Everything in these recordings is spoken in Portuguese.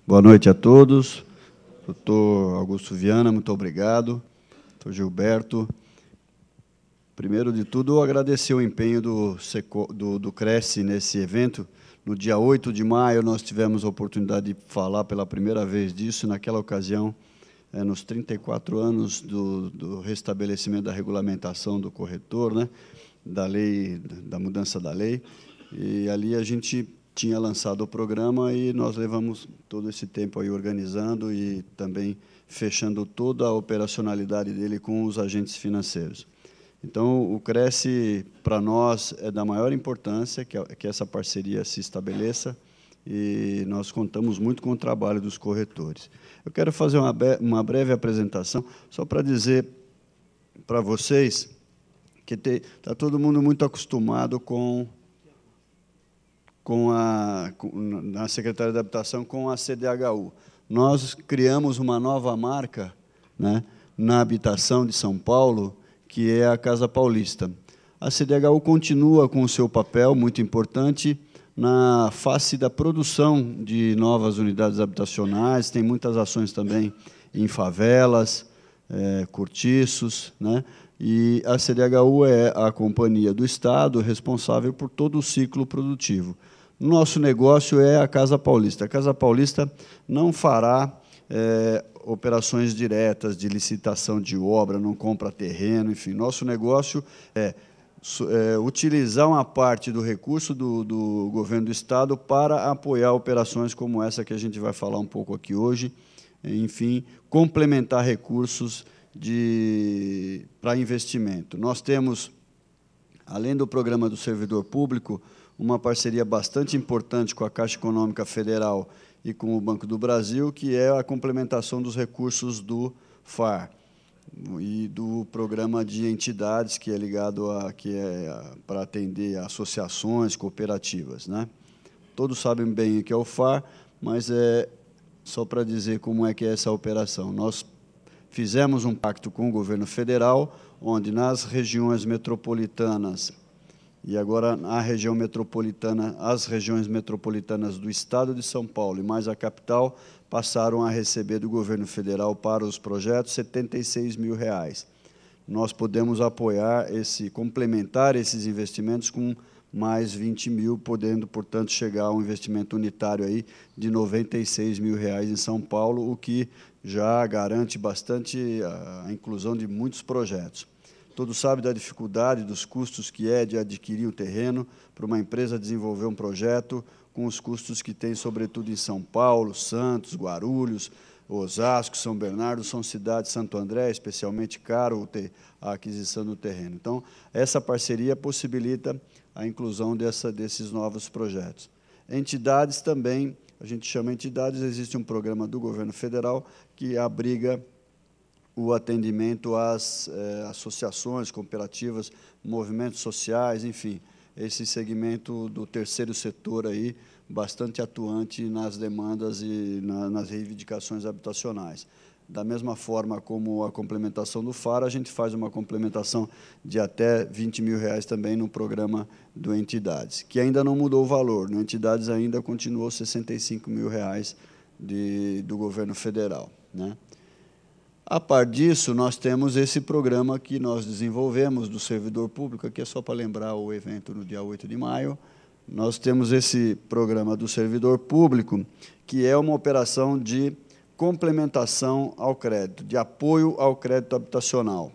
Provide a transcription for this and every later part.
Boa noite a todos. Doutor Augusto Viana, muito obrigado. Doutor Gilberto. Primeiro de tudo, agradecer o empenho do Cresce nesse evento. No dia 8 de maio, nós tivemos a oportunidade de falar pela primeira vez disso. Naquela ocasião, nos 34 anos do restabelecimento da regulamentação do corretor, né, da lei, da mudança da lei. E ali a gente tinha lançado o programa e nós levamos todo esse tempo aí organizando e também fechando toda a operacionalidade dele com os agentes financeiros. Então, o Cresce, para nós, é da maior importância que essa parceria se estabeleça e nós contamos muito com o trabalho dos corretores. Eu quero fazer uma breve apresentação, só para dizer para vocês que está todo mundo muito acostumado na Secretaria de Habitação com a CDHU. Nós criamos uma nova marca, né, na habitação de São Paulo, que é a Casa Paulista. A CDHU continua com o seu papel muito importante na face da produção de novas unidades habitacionais, tem muitas ações também em favelas, cortiços, né? E a CDHU é a companhia do Estado responsável por todo o ciclo produtivo. Nosso negócio é a Casa Paulista. A Casa Paulista não fará operações diretas de licitação de obra, não compra terreno, enfim. Nosso negócio é utilizar uma parte do recurso do governo do Estado para apoiar operações como essa que a gente vai falar um pouco aqui hoje, enfim, complementar recursos para investimento. Nós temos, além do programa do servidor público, uma parceria bastante importante com a Caixa Econômica Federal e com o Banco do Brasil, que é a complementação dos recursos do FAR e do programa de entidades, que é ligado para atender associações, cooperativas, né? Todos sabem bem o que é o FAR, mas só para dizer como é que é essa operação. Nós fizemos um pacto com o governo federal, onde nas regiões metropolitanas e agora a região metropolitana, as regiões metropolitanas do Estado de São Paulo e mais a capital passaram a receber do governo federal para os projetos R$ 76 mil. Nós podemos apoiar complementar esses investimentos com mais 20 mil, podendo, portanto, chegar a um investimento unitário aí de R$ 96 mil em São Paulo, o que já garante bastante a inclusão de muitos projetos. Todos sabem da dificuldade, dos custos que é de adquirir um terreno para uma empresa desenvolver um projeto, com os custos que tem, sobretudo em São Paulo, Santos, Guarulhos, Osasco, São Bernardo, são cidades, Santo André, especialmente caro a aquisição do terreno. Então, essa parceria possibilita a inclusão desses novos projetos. Entidades também, a gente chama entidades, existe um programa do governo federal que abriga o atendimento às associações, cooperativas, movimentos sociais, enfim, esse segmento do terceiro setor aí, bastante atuante nas demandas e nas reivindicações habitacionais. Da mesma forma como a complementação do FAR, a gente faz uma complementação de até R$ 20 mil também no programa do Entidades, que ainda não mudou o valor, no Entidades ainda continuou R$ 65 mil do governo federal, né? A par disso, nós temos esse programa que nós desenvolvemos do servidor público, aqui é só para lembrar o evento no dia 8 de maio, nós temos esse programa do servidor público, que é uma operação de complementação ao crédito, de apoio ao crédito habitacional.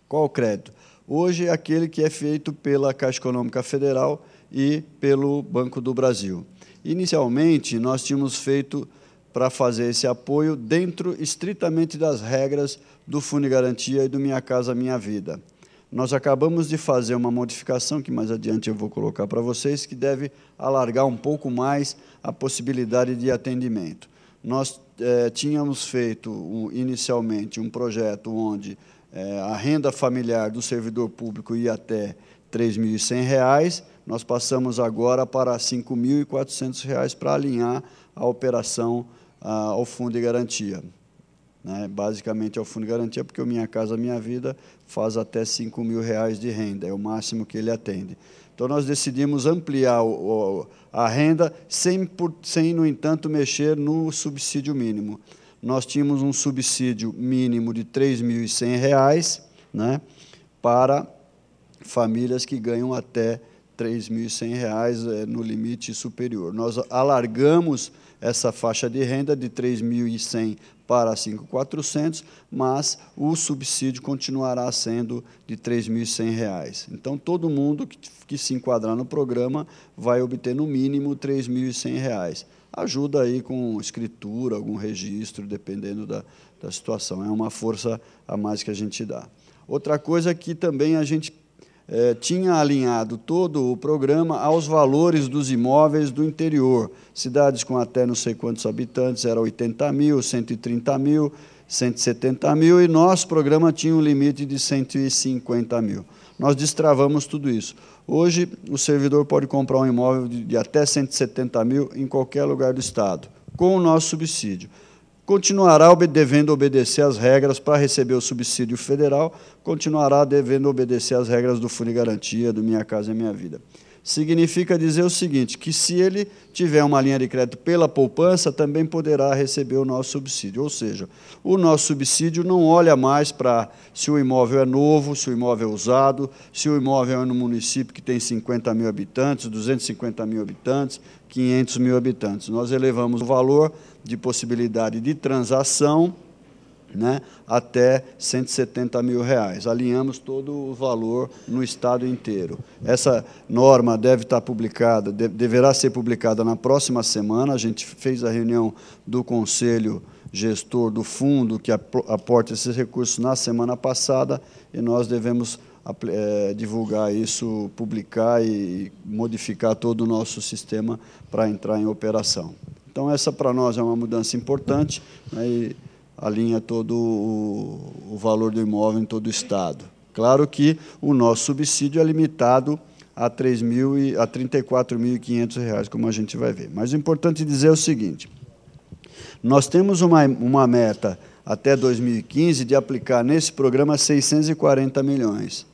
Qual o crédito? Hoje é aquele que é feito pela Caixa Econômica Federal e pelo Banco do Brasil. Inicialmente, nós tínhamos feito para fazer esse apoio dentro estritamente das regras do Fundo de Garantia e do Minha Casa Minha Vida. Nós acabamos de fazer uma modificação, que mais adiante eu vou colocar para vocês, que deve alargar um pouco mais a possibilidade de atendimento. Nós tínhamos feito, inicialmente, um projeto onde a renda familiar do servidor público ia até R$ 3.100, nós passamos agora para R$ 5.400 para alinhar a operação ao Fundo de Garantia, né? Basicamente ao Fundo de Garantia, porque o Minha Casa Minha Vida faz até R$ 5.000 de renda, é o máximo que ele atende. Então, nós decidimos ampliar a renda sem, no entanto, mexer no subsídio mínimo. Nós tínhamos um subsídio mínimo de R$ 3.100, né, para famílias que ganham até R$ 3.100 no limite superior. Nós alargamos essa faixa de renda de 3.100 para 5.400, mas o subsídio continuará sendo de R$ 3.100. Então, todo mundo que se enquadrar no programa vai obter, no mínimo, R$ 3.100. Ajuda aí com escritura, algum registro, dependendo da situação. É uma força a mais que a gente dá. Outra coisa que também a gente tinha alinhado todo o programa aos valores dos imóveis do interior. Cidades com até não sei quantos habitantes, era 80 mil, 130 mil, 170 mil, e nosso programa tinha um limite de 150 mil. Nós destravamos tudo isso. Hoje, o servidor pode comprar um imóvel de até 170 mil em qualquer lugar do Estado, com o nosso subsídio. Continuará devendo obedecer às regras para receber o subsídio federal, continuará devendo obedecer às regras do Fundo de Garantia, do Minha Casa Minha Vida. Significa dizer o seguinte, que se ele tiver uma linha de crédito pela poupança, também poderá receber o nosso subsídio. Ou seja, o nosso subsídio não olha mais para se o imóvel é novo, se o imóvel é usado, se o imóvel é no município que tem 50 mil habitantes, 250 mil habitantes, 500 mil habitantes. Nós elevamos o valor de possibilidade de transação, né, até R$ 170 mil. Alinhamos todo o valor no Estado inteiro. Essa norma deve estar publicada, deverá ser publicada na próxima semana. A gente fez a reunião do Conselho Gestor do Fundo, que aporta esses recursos, na semana passada, e nós devemos divulgar isso, publicar e modificar todo o nosso sistema para entrar em operação. Então, essa para nós é uma mudança importante, né, e alinha todo o valor do imóvel em todo o Estado. Claro que o nosso subsídio é limitado a R$ 34.500, como a gente vai ver. Mas o importante dizer é o seguinte, nós temos uma meta até 2015 de aplicar nesse programa 640 milhões.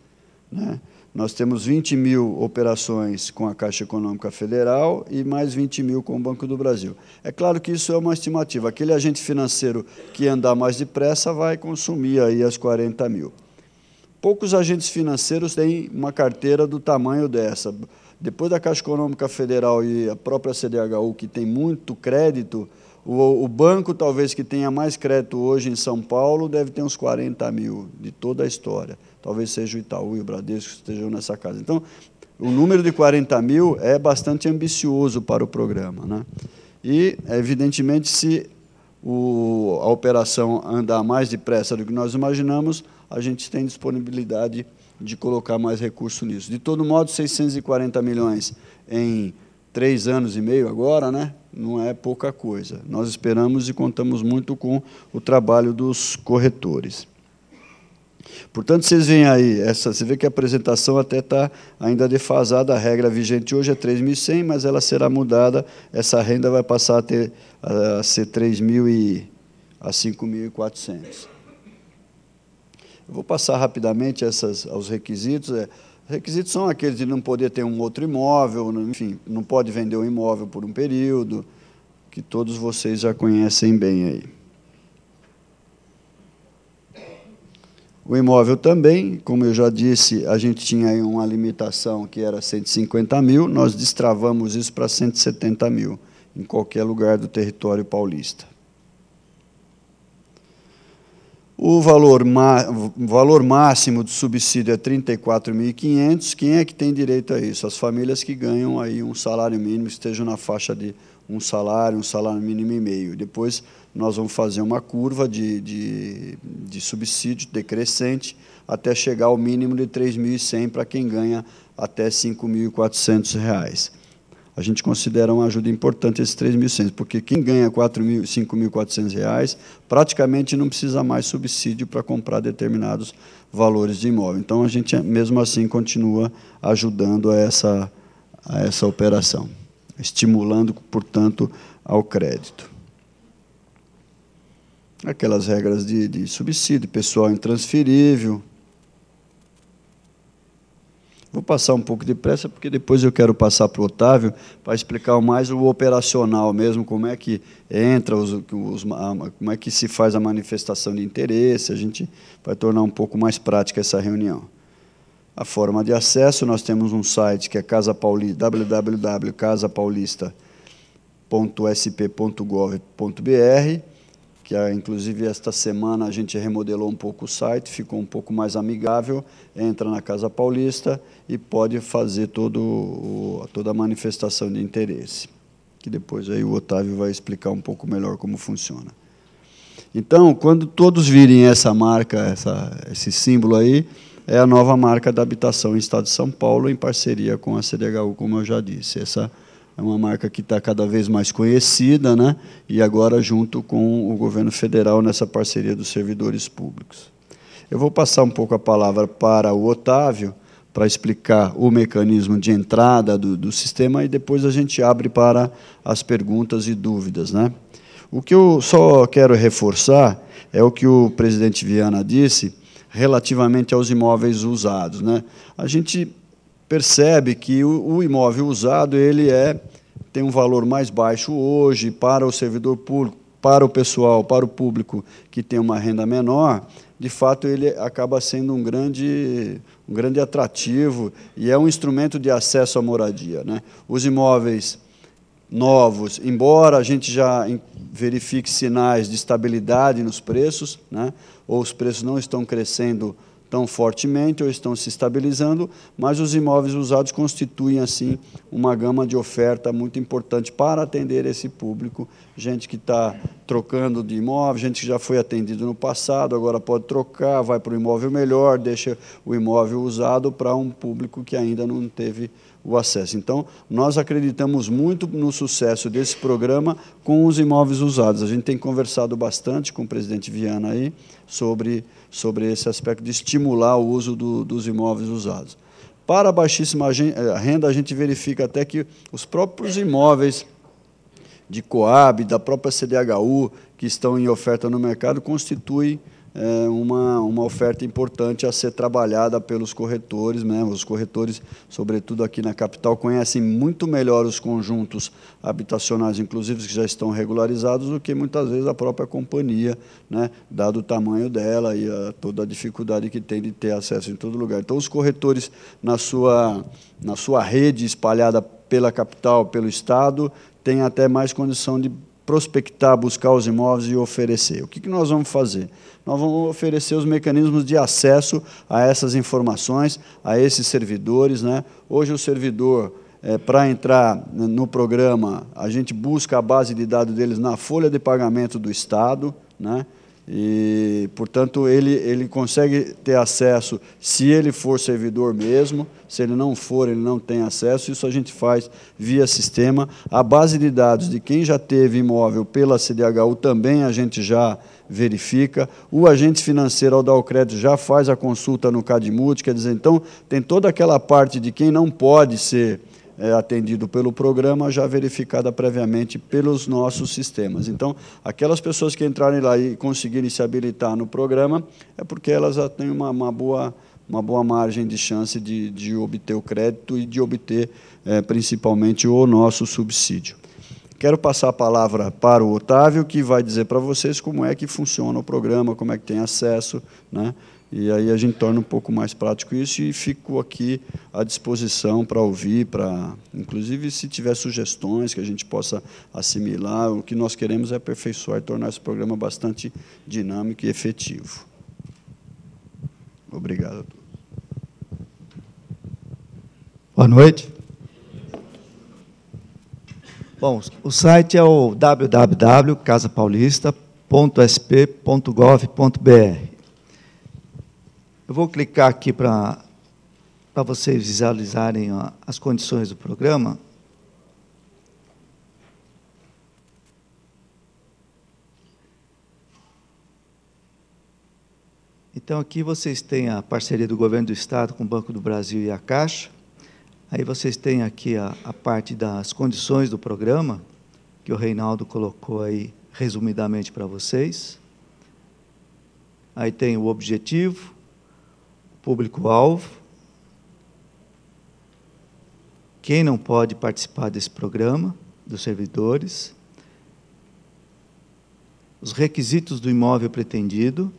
Né? Nós temos 20 mil operações com a Caixa Econômica Federal e mais 20 mil com o Banco do Brasil. É claro que isso é uma estimativa. Aquele agente financeiro que andar mais depressa vai consumir aí as 40 mil. Poucos agentes financeiros têm uma carteira do tamanho dessa. Depois da Caixa Econômica Federal e a própria CDHU, que tem muito crédito, o banco, talvez, que tenha mais crédito hoje em São Paulo, deve ter uns 40 mil de toda a história. Talvez seja o Itaú e o Bradesco que estejam nessa casa. Então, o número de 40 mil é bastante ambicioso para o programa, né? E, evidentemente, se a operação andar mais depressa do que nós imaginamos, a gente tem disponibilidade de colocar mais recurso nisso. De todo modo, 640 milhões em 3 anos e meio agora, né? Não é pouca coisa. Nós esperamos e contamos muito com o trabalho dos corretores. Portanto, vocês veem aí, você vê que a apresentação até está ainda defasada, a regra vigente hoje é 3.100, mas ela será mudada, essa renda vai passar a ser 3.000 a 5.400. Eu vou passar rapidamente aos requisitos. Os requisitos são aqueles de não poder ter um outro imóvel, enfim, não pode vender um imóvel por um período, que todos vocês já conhecem bem aí. O imóvel também, como eu já disse, a gente tinha aí uma limitação que era 150 mil, nós destravamos isso para 170 mil, em qualquer lugar do território paulista. O valor máximo do subsídio é R$ 34.500. Quem é que tem direito a isso? As famílias que ganham aí um salário mínimo, que estejam na faixa de um salário mínimo e meio. Depois nós vamos fazer uma curva de subsídio decrescente até chegar ao mínimo de 3.100 para quem ganha até R$ 5.400. A gente considera uma ajuda importante esses 3.100, porque quem ganha R$ 5.400 praticamente não precisa mais subsídio para comprar determinados valores de imóvel. Então, a gente, mesmo assim, continua ajudando a essa operação, estimulando, portanto, ao crédito. Aquelas regras de subsídio, pessoal intransferível. Vou passar um pouco depressa, porque depois eu quero passar para o Otávio para explicar mais o operacional mesmo, como é que entra, como é que se faz a manifestação de interesse. A gente vai tornar um pouco mais prática essa reunião. A forma de acesso, nós temos um site que é www.casapaulista.sp.gov.br, que, inclusive, esta semana a gente remodelou um pouco o site, ficou um pouco mais amigável, entra na Casa Paulista e pode fazer toda a manifestação de interesse, que depois aí o Otávio vai explicar um pouco melhor como funciona. Então, quando todos virem essa marca, esse símbolo aí, é a nova marca da habitação em Estado de São Paulo, em parceria com a CDHU, como eu já disse. Essa é uma marca que está cada vez mais conhecida, né? E agora junto com o governo federal nessa parceria dos servidores públicos. Eu vou passar um pouco a palavra para o Otávio, para explicar o mecanismo de entrada do sistema, e depois a gente abre para as perguntas e dúvidas, né? O que eu só quero reforçar é o que o presidente Viana disse relativamente aos imóveis usados, né? A gente percebe que o imóvel usado tem um valor mais baixo hoje para o servidor público, para o pessoal, para o público que tem uma renda menor. De fato, ele acaba sendo um grande atrativo e é um instrumento de acesso à moradia, né? Os imóveis novos, embora a gente já verifique sinais de estabilidade nos preços, né? Ou os preços não estão crescendo tão fortemente ou estão se estabilizando, mas os imóveis usados constituem, assim, uma gama de oferta muito importante para atender esse público, gente que está trocando de imóvel, gente que já foi atendido no passado, agora pode trocar, vai para o imóvel melhor, deixa o imóvel usado para um público que ainda não teve o acesso. Então, nós acreditamos muito no sucesso desse programa com os imóveis usados. A gente tem conversado bastante com o presidente Viana aí sobre esse aspecto de estimular o uso dos imóveis usados. Para a baixíssima renda, a gente verifica até que os próprios imóveis de Coab, da própria CDHU, que estão em oferta no mercado, constituem uma oferta importante a ser trabalhada pelos corretores, né? Os corretores, sobretudo aqui na capital, conhecem muito melhor os conjuntos habitacionais, inclusive que já estão regularizados, do que muitas vezes a própria companhia, né? Dado o tamanho dela e toda a dificuldade que tem de ter acesso em todo lugar. Então, os corretores, na sua rede espalhada pela capital, pelo Estado, têm até mais condição de prospectar, buscar os imóveis e oferecer. O que nós vamos fazer? Nós vamos oferecer os mecanismos de acesso a essas informações, a esses servidores, né? Hoje, o servidor, para entrar no programa, a gente busca a base de dados deles na folha de pagamento do Estado, né? E, portanto, ele consegue ter acesso se ele for servidor mesmo. Se ele não for, ele não tem acesso. Isso a gente faz via sistema. A base de dados de quem já teve imóvel pela CDHU também a gente já verifica. O agente financeiro, ao dar o crédito, já faz a consulta no CadMulti, quer dizer, então, tem toda aquela parte de quem não pode ser atendido pelo programa, já verificada previamente pelos nossos sistemas. Então, aquelas pessoas que entrarem lá e conseguirem se habilitar no programa, é porque elas já têm uma boa margem de chance de obter o crédito e de obter, principalmente, o nosso subsídio. Quero passar a palavra para o Otávio, que vai dizer para vocês como é que funciona o programa, como é que tem acesso, né? E aí a gente torna um pouco mais prático isso e fico aqui à disposição para ouvir, inclusive, se tiver sugestões que a gente possa assimilar. O que nós queremos é aperfeiçoar e tornar esse programa bastante dinâmico e efetivo. Obrigado a todos. Boa noite. Bom, o site é o www.casapaulista.sp.gov.br. Eu vou clicar aqui para vocês visualizarem as condições do programa. Então, aqui vocês têm a parceria do Governo do Estado com o Banco do Brasil e a Caixa. Aí vocês têm aqui a parte das condições do programa, que o Reinaldo colocou aí resumidamente para vocês. Aí tem o objetivo, público-alvo, quem não pode participar desse programa, dos servidores, os requisitos do imóvel pretendido,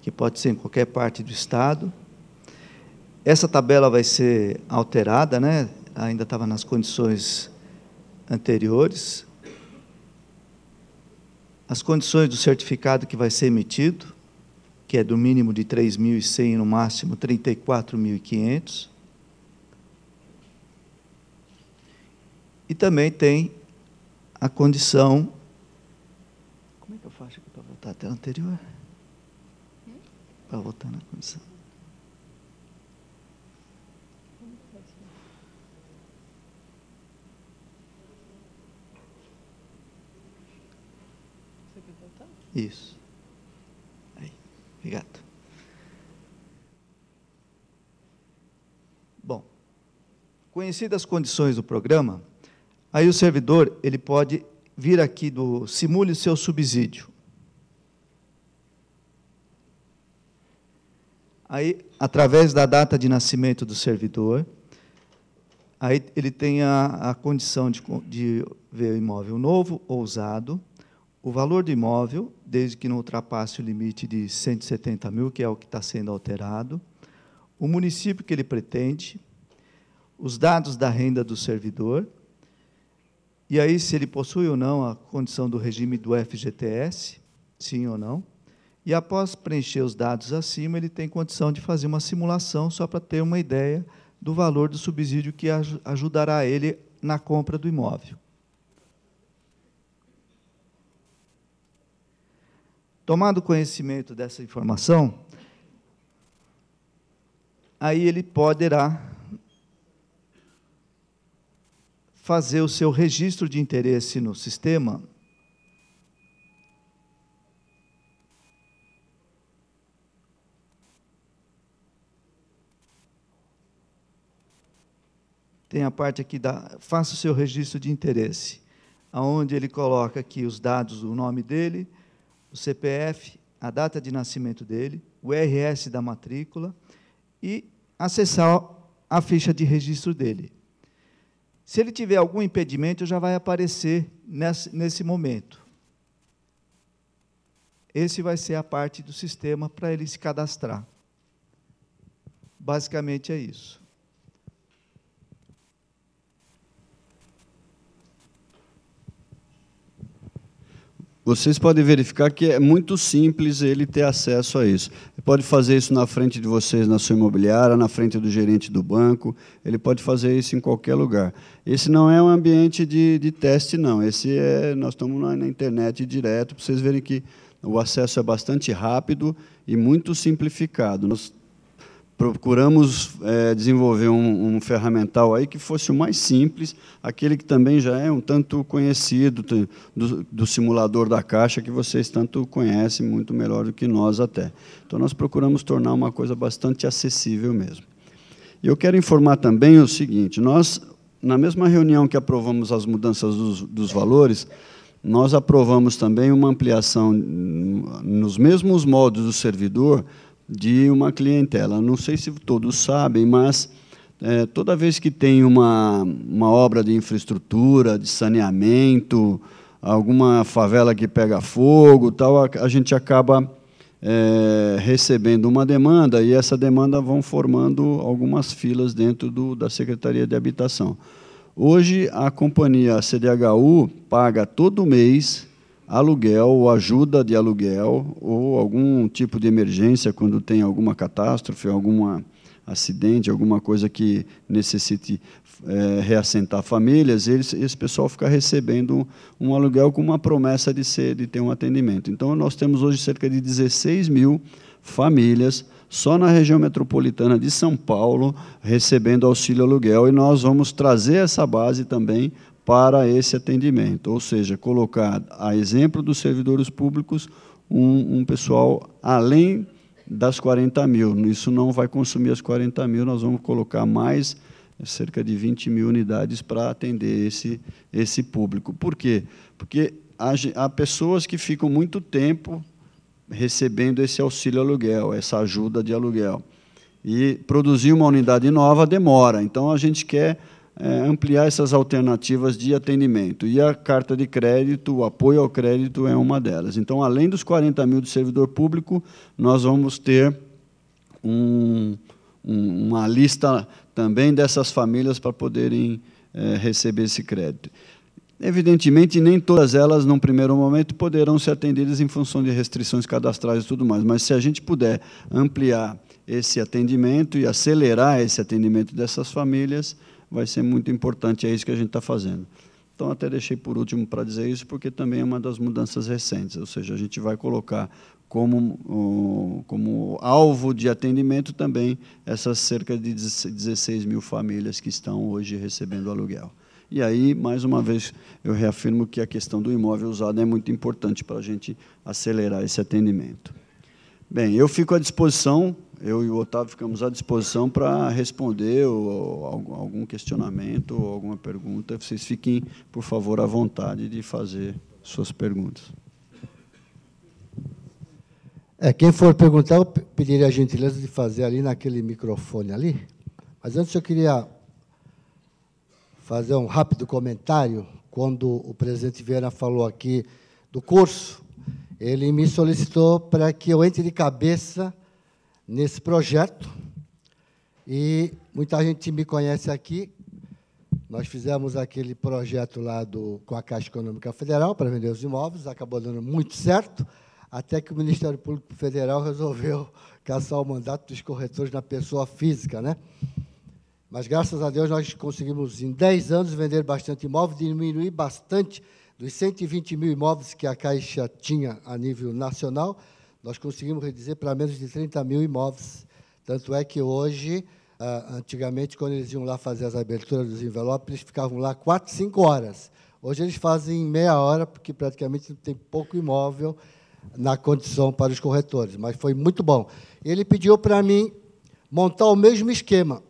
que pode ser em qualquer parte do Estado. Essa tabela vai ser alterada, né? Ainda estava nas condições anteriores. As condições do certificado que vai ser emitido, que é do mínimo de 3.100 e no máximo 34.500. E também tem a condição... Como é que eu faço aqui para voltar até a anterior? Para voltar na condição. Isso. Aí, obrigado. Bom, conhecidas as condições do programa, aí o servidor ele pode vir aqui do simule o seu subsídio. Aí, através da data de nascimento do servidor, aí ele tem a condição de ver o imóvel novo ou usado, o valor do imóvel, desde que não ultrapasse o limite de 170 mil, que é o que está sendo alterado, o município que ele pretende, os dados da renda do servidor, e aí se ele possui ou não a condição do regime do FGTS, sim ou não, e após preencher os dados acima, ele tem condição de fazer uma simulação, só para ter uma ideia do valor do subsídio que ajudará ele na compra do imóvel. Tomado conhecimento dessa informação, aí ele poderá fazer o seu registro de interesse no sistema tem a parte aqui da faça o seu registro de interesse, aonde ele coloca aqui os dados, o nome dele, o CPF, a data de nascimento dele, o RS da matrícula e acessar a ficha de registro dele. Se ele tiver algum impedimento, já vai aparecer nesse momento. Esse vai ser a parte do sistema para ele se cadastrar. Basicamente é isso. Vocês podem verificar que é muito simples ele ter acesso a isso. Ele pode fazer isso na frente de vocês, na sua imobiliária, na frente do gerente do banco, ele pode fazer isso em qualquer lugar. Esse não é um ambiente de teste, não. Nós estamos na internet direto, para vocês verem que o acesso é bastante rápido e muito simplificado. Nós procuramos desenvolver um ferramental aí que fosse o mais simples, aquele que também já é um tanto conhecido do simulador da Caixa, que vocês tanto conhecem, muito melhor do que nós até. Então, nós procuramos tornar uma coisa bastante acessível mesmo. E eu quero informar também o seguinte, nós, na mesma reunião que aprovamos as mudanças dos valores, nós aprovamos também uma ampliação nos mesmos modos do servidor, de uma clientela. Não sei se todos sabem, mas toda vez que tem uma obra de infraestrutura, de saneamento, alguma favela que pega fogo, tal, a gente acaba recebendo uma demanda, e essa demanda vão formando algumas filas dentro da Secretaria de Habitação. Hoje, a companhia CDHU paga todo mês aluguel ou ajuda de aluguel ou algum tipo de emergência quando tem alguma catástrofe, algum acidente, alguma coisa que necessite reassentar famílias, esse pessoal fica recebendo um aluguel com uma promessa de ter um atendimento. Então, nós temos hoje cerca de 16 mil famílias só na região metropolitana de São Paulo recebendo auxílio aluguel, e nós vamos trazer essa base também para esse atendimento, ou seja, colocar, a exemplo dos servidores públicos, um pessoal além das 40 mil. Isso não vai consumir as 40 mil, nós vamos colocar mais cerca de 20 mil unidades para atender esse público. Por quê? Porque há pessoas que ficam muito tempo recebendo esse auxílio aluguel, essa ajuda de aluguel. E produzir uma unidade nova demora. Então, a gente quer ampliar essas alternativas de atendimento. E a carta de crédito, o apoio ao crédito é uma delas. Então, além dos 40 mil de servidor público, nós vamos ter uma lista também dessas famílias para poderem receber esse crédito. Evidentemente, nem todas elas, num primeiro momento, poderão ser atendidas em função de restrições cadastrais e tudo mais, mas se a gente puder ampliar esse atendimento e acelerar esse atendimento dessas famílias, vai ser muito importante, é isso que a gente está fazendo. Então, até deixei por último para dizer isso, porque também é uma das mudanças recentes, ou seja, a gente vai colocar como alvo de atendimento também essas cerca de 16 mil famílias que estão hoje recebendo aluguel. E aí, mais uma vez, eu reafirmo que a questão do imóvel usado é muito importante para a gente acelerar esse atendimento. Bem, eu fico à disposição, eu e o Otávio ficamos à disposição para responder algum questionamento ou alguma pergunta. Vocês fiquem, por favor, à vontade de fazer suas perguntas. Quem for perguntar, eu pediria a gentileza de fazer ali naquele microfone ali. Mas antes eu queria fazer um rápido comentário. Quando o presidente Vieira falou aqui do curso, ele me solicitou para que eu entre de cabeça nesse projeto. E muita gente me conhece aqui. Nós fizemos aquele projeto lá com a Caixa Econômica Federal para vender os imóveis, acabou dando muito certo, até que o Ministério Público Federal resolveu cassar o mandato dos corretores na pessoa física, né? Mas, graças a Deus, nós conseguimos, em 10 anos, vender bastante imóvel, diminuir bastante dos 120 mil imóveis que a Caixa tinha a nível nacional, nós conseguimos reduzir para menos de 30 mil imóveis. Tanto é que hoje, antigamente, quando eles iam lá fazer as aberturas dos envelopes, eles ficavam lá 4, 5 horas. Hoje eles fazem em meia hora, porque praticamente tem pouco imóvel na condição para os corretores, mas foi muito bom. Ele pediu para mim montar o mesmo esquema.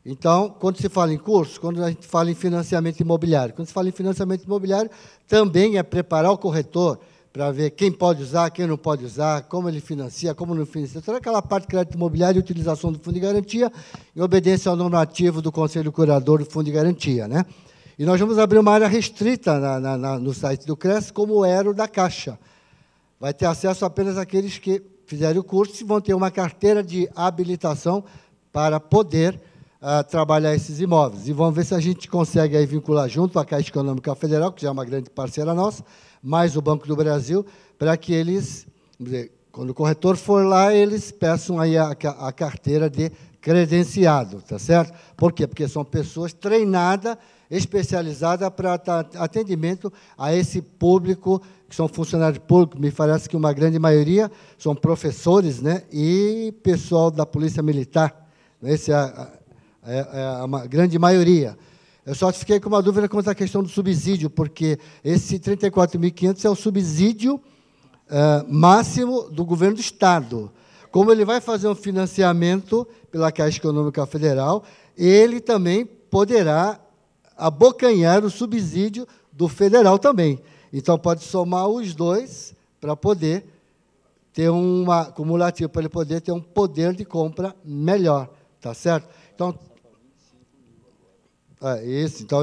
Então, quando se fala em curso, quando a gente fala em financiamento imobiliário, quando se fala em financiamento imobiliário, também é preparar o corretor para ver quem pode usar, quem não pode usar, como ele financia, como não financia, toda aquela parte de crédito imobiliário e utilização do fundo de garantia, em obediência ao normativo do Conselho Curador do Fundo de Garantia, né? E nós vamos abrir uma área restrita no site do CRES, como era o da Caixa. Vai ter acesso apenas àqueles que fizerem o curso e vão ter uma carteira de habilitação para poder trabalhar esses imóveis. E vamos ver se a gente consegue aí vincular junto à Caixa Econômica Federal, que já é uma grande parceira nossa, mais o Banco do Brasil, para que eles, quando o corretor for lá, eles peçam aí a carteira de credenciado, tá certo? Por quê? Porque são pessoas treinadas, especializadas para atendimento a esse público, que são funcionários públicos, me parece que uma grande maioria são professores, né, e pessoal da Polícia Militar. Essa é uma grande maioria. Eu só fiquei com uma dúvida quanto à questão do subsídio, porque esse 34.500 é o subsídio máximo do governo do Estado. Como ele vai fazer um financiamento pela Caixa Econômica Federal, ele também poderá abocanhar o subsídio do federal também. Então, pode somar os dois para poder ter uma cumulativa, para ele poder ter um poder de compra melhor, tá certo? Então, isso. Então,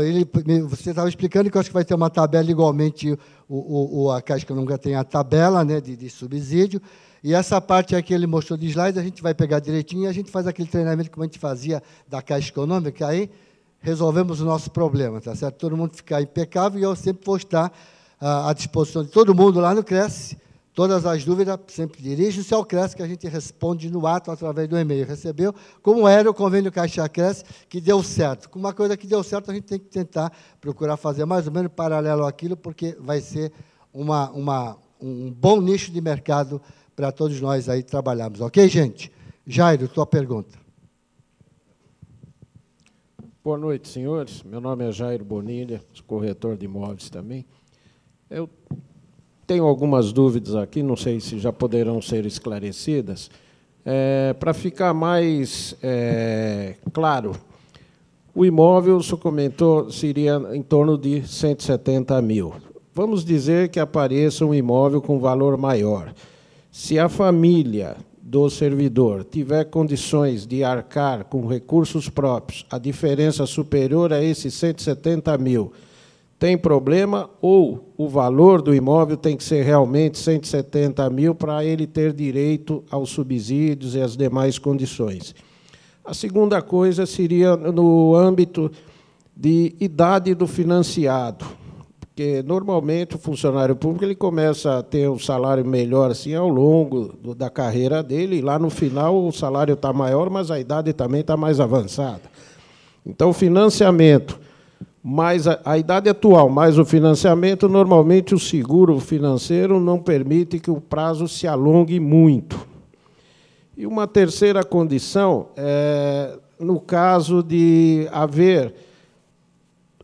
você estava explicando que eu acho que vai ter uma tabela igualmente, a Caixa Econômica tem a tabela, né, de subsídio, e essa parte aqui ele mostrou de slide, a gente vai pegar direitinho e a gente faz aquele treinamento que a gente fazia da Caixa Econômica, aí resolvemos o nosso problema, tá certo? Todo mundo ficar impecável e eu sempre vou estar à disposição de todo mundo lá no CRES. Todas as dúvidas, sempre dirigem-se ao CRES, que a gente responde no ato através do e-mail. Recebeu? Como era o convênio Caixa-CRES, que deu certo. Com uma coisa que deu certo, a gente tem que tentar procurar fazer mais ou menos paralelo àquilo, porque vai ser um bom nicho de mercado para todos nós aí trabalharmos. Ok, gente? Jairo, tua pergunta. Boa noite, senhores. Meu nome é Jairo Bonilha, corretor de imóveis também. Eu tenho algumas dúvidas aqui, não sei se já poderão ser esclarecidas. Para ficar mais claro, o imóvel, o senhor comentou, seria em torno de 170 mil. Vamos dizer que apareça um imóvel com valor maior. Se a família do servidor tiver condições de arcar com recursos próprios, a diferença superior a esses 170 mil, tem problema, ou o valor do imóvel tem que ser realmente 170 mil para ele ter direito aos subsídios e às demais condições. A segunda coisa seria no âmbito de idade do financiado, porque, normalmente, o funcionário público ele começa a ter um salário melhor assim, ao longo da carreira dele, e lá no final o salário está maior, mas a idade também está mais avançada. Então, o financiamento, mais a idade atual, mais o financiamento, normalmente o seguro financeiro não permite que o prazo se alongue muito. E uma terceira condição é, no caso de haver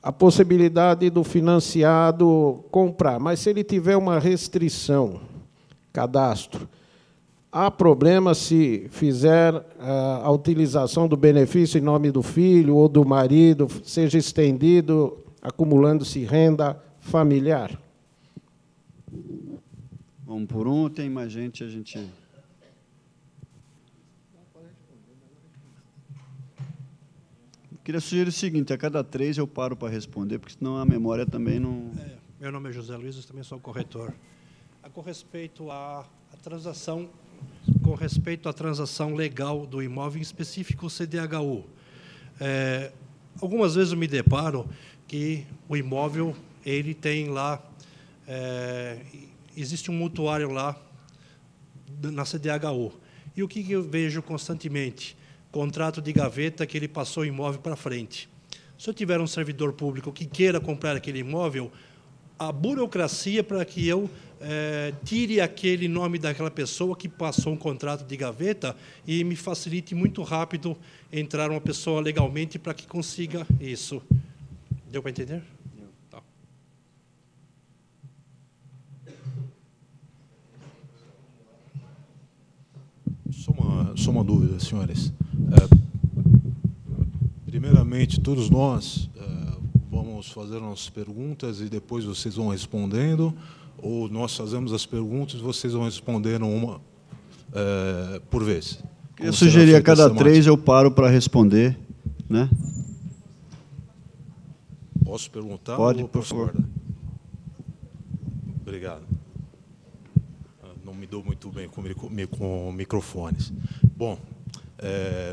a possibilidade do financiado comprar, mas se ele tiver uma restrição, cadastro, há problema se fizer a utilização do benefício em nome do filho ou do marido, seja estendido, acumulando-se renda familiar? Vamos por um, tem mais gente, a gente... Queria sugerir o seguinte, a cada 3 eu paro para responder, porque senão a memória também não... Meu nome é José Luiz, eu também sou corretor. Com respeito à transação legal do imóvel, em específico o CDHU, algumas vezes eu me deparo que o imóvel ele tem lá, existe um mutuário lá na CDHU. E o que eu vejo constantemente? Contrato de gaveta que ele passou o imóvel para frente. Se eu tiver um servidor público que queira comprar aquele imóvel, a burocracia para que eu tire aquele nome daquela pessoa que passou um contrato de gaveta e me facilite muito rápido entrar uma pessoa legalmente para que consiga isso. Deu para entender? Tá. Só uma dúvida, senhores. Primeiramente, todos nós vamos fazer nossas perguntas e depois vocês vão respondendo, ou nós fazemos as perguntas e vocês vão respondendo uma por vez? Eu sugeri a cada 3 eu paro para responder, né? Posso perguntar? Pode, por favor. Obrigado. Não me dou muito bem com microfones. Bom,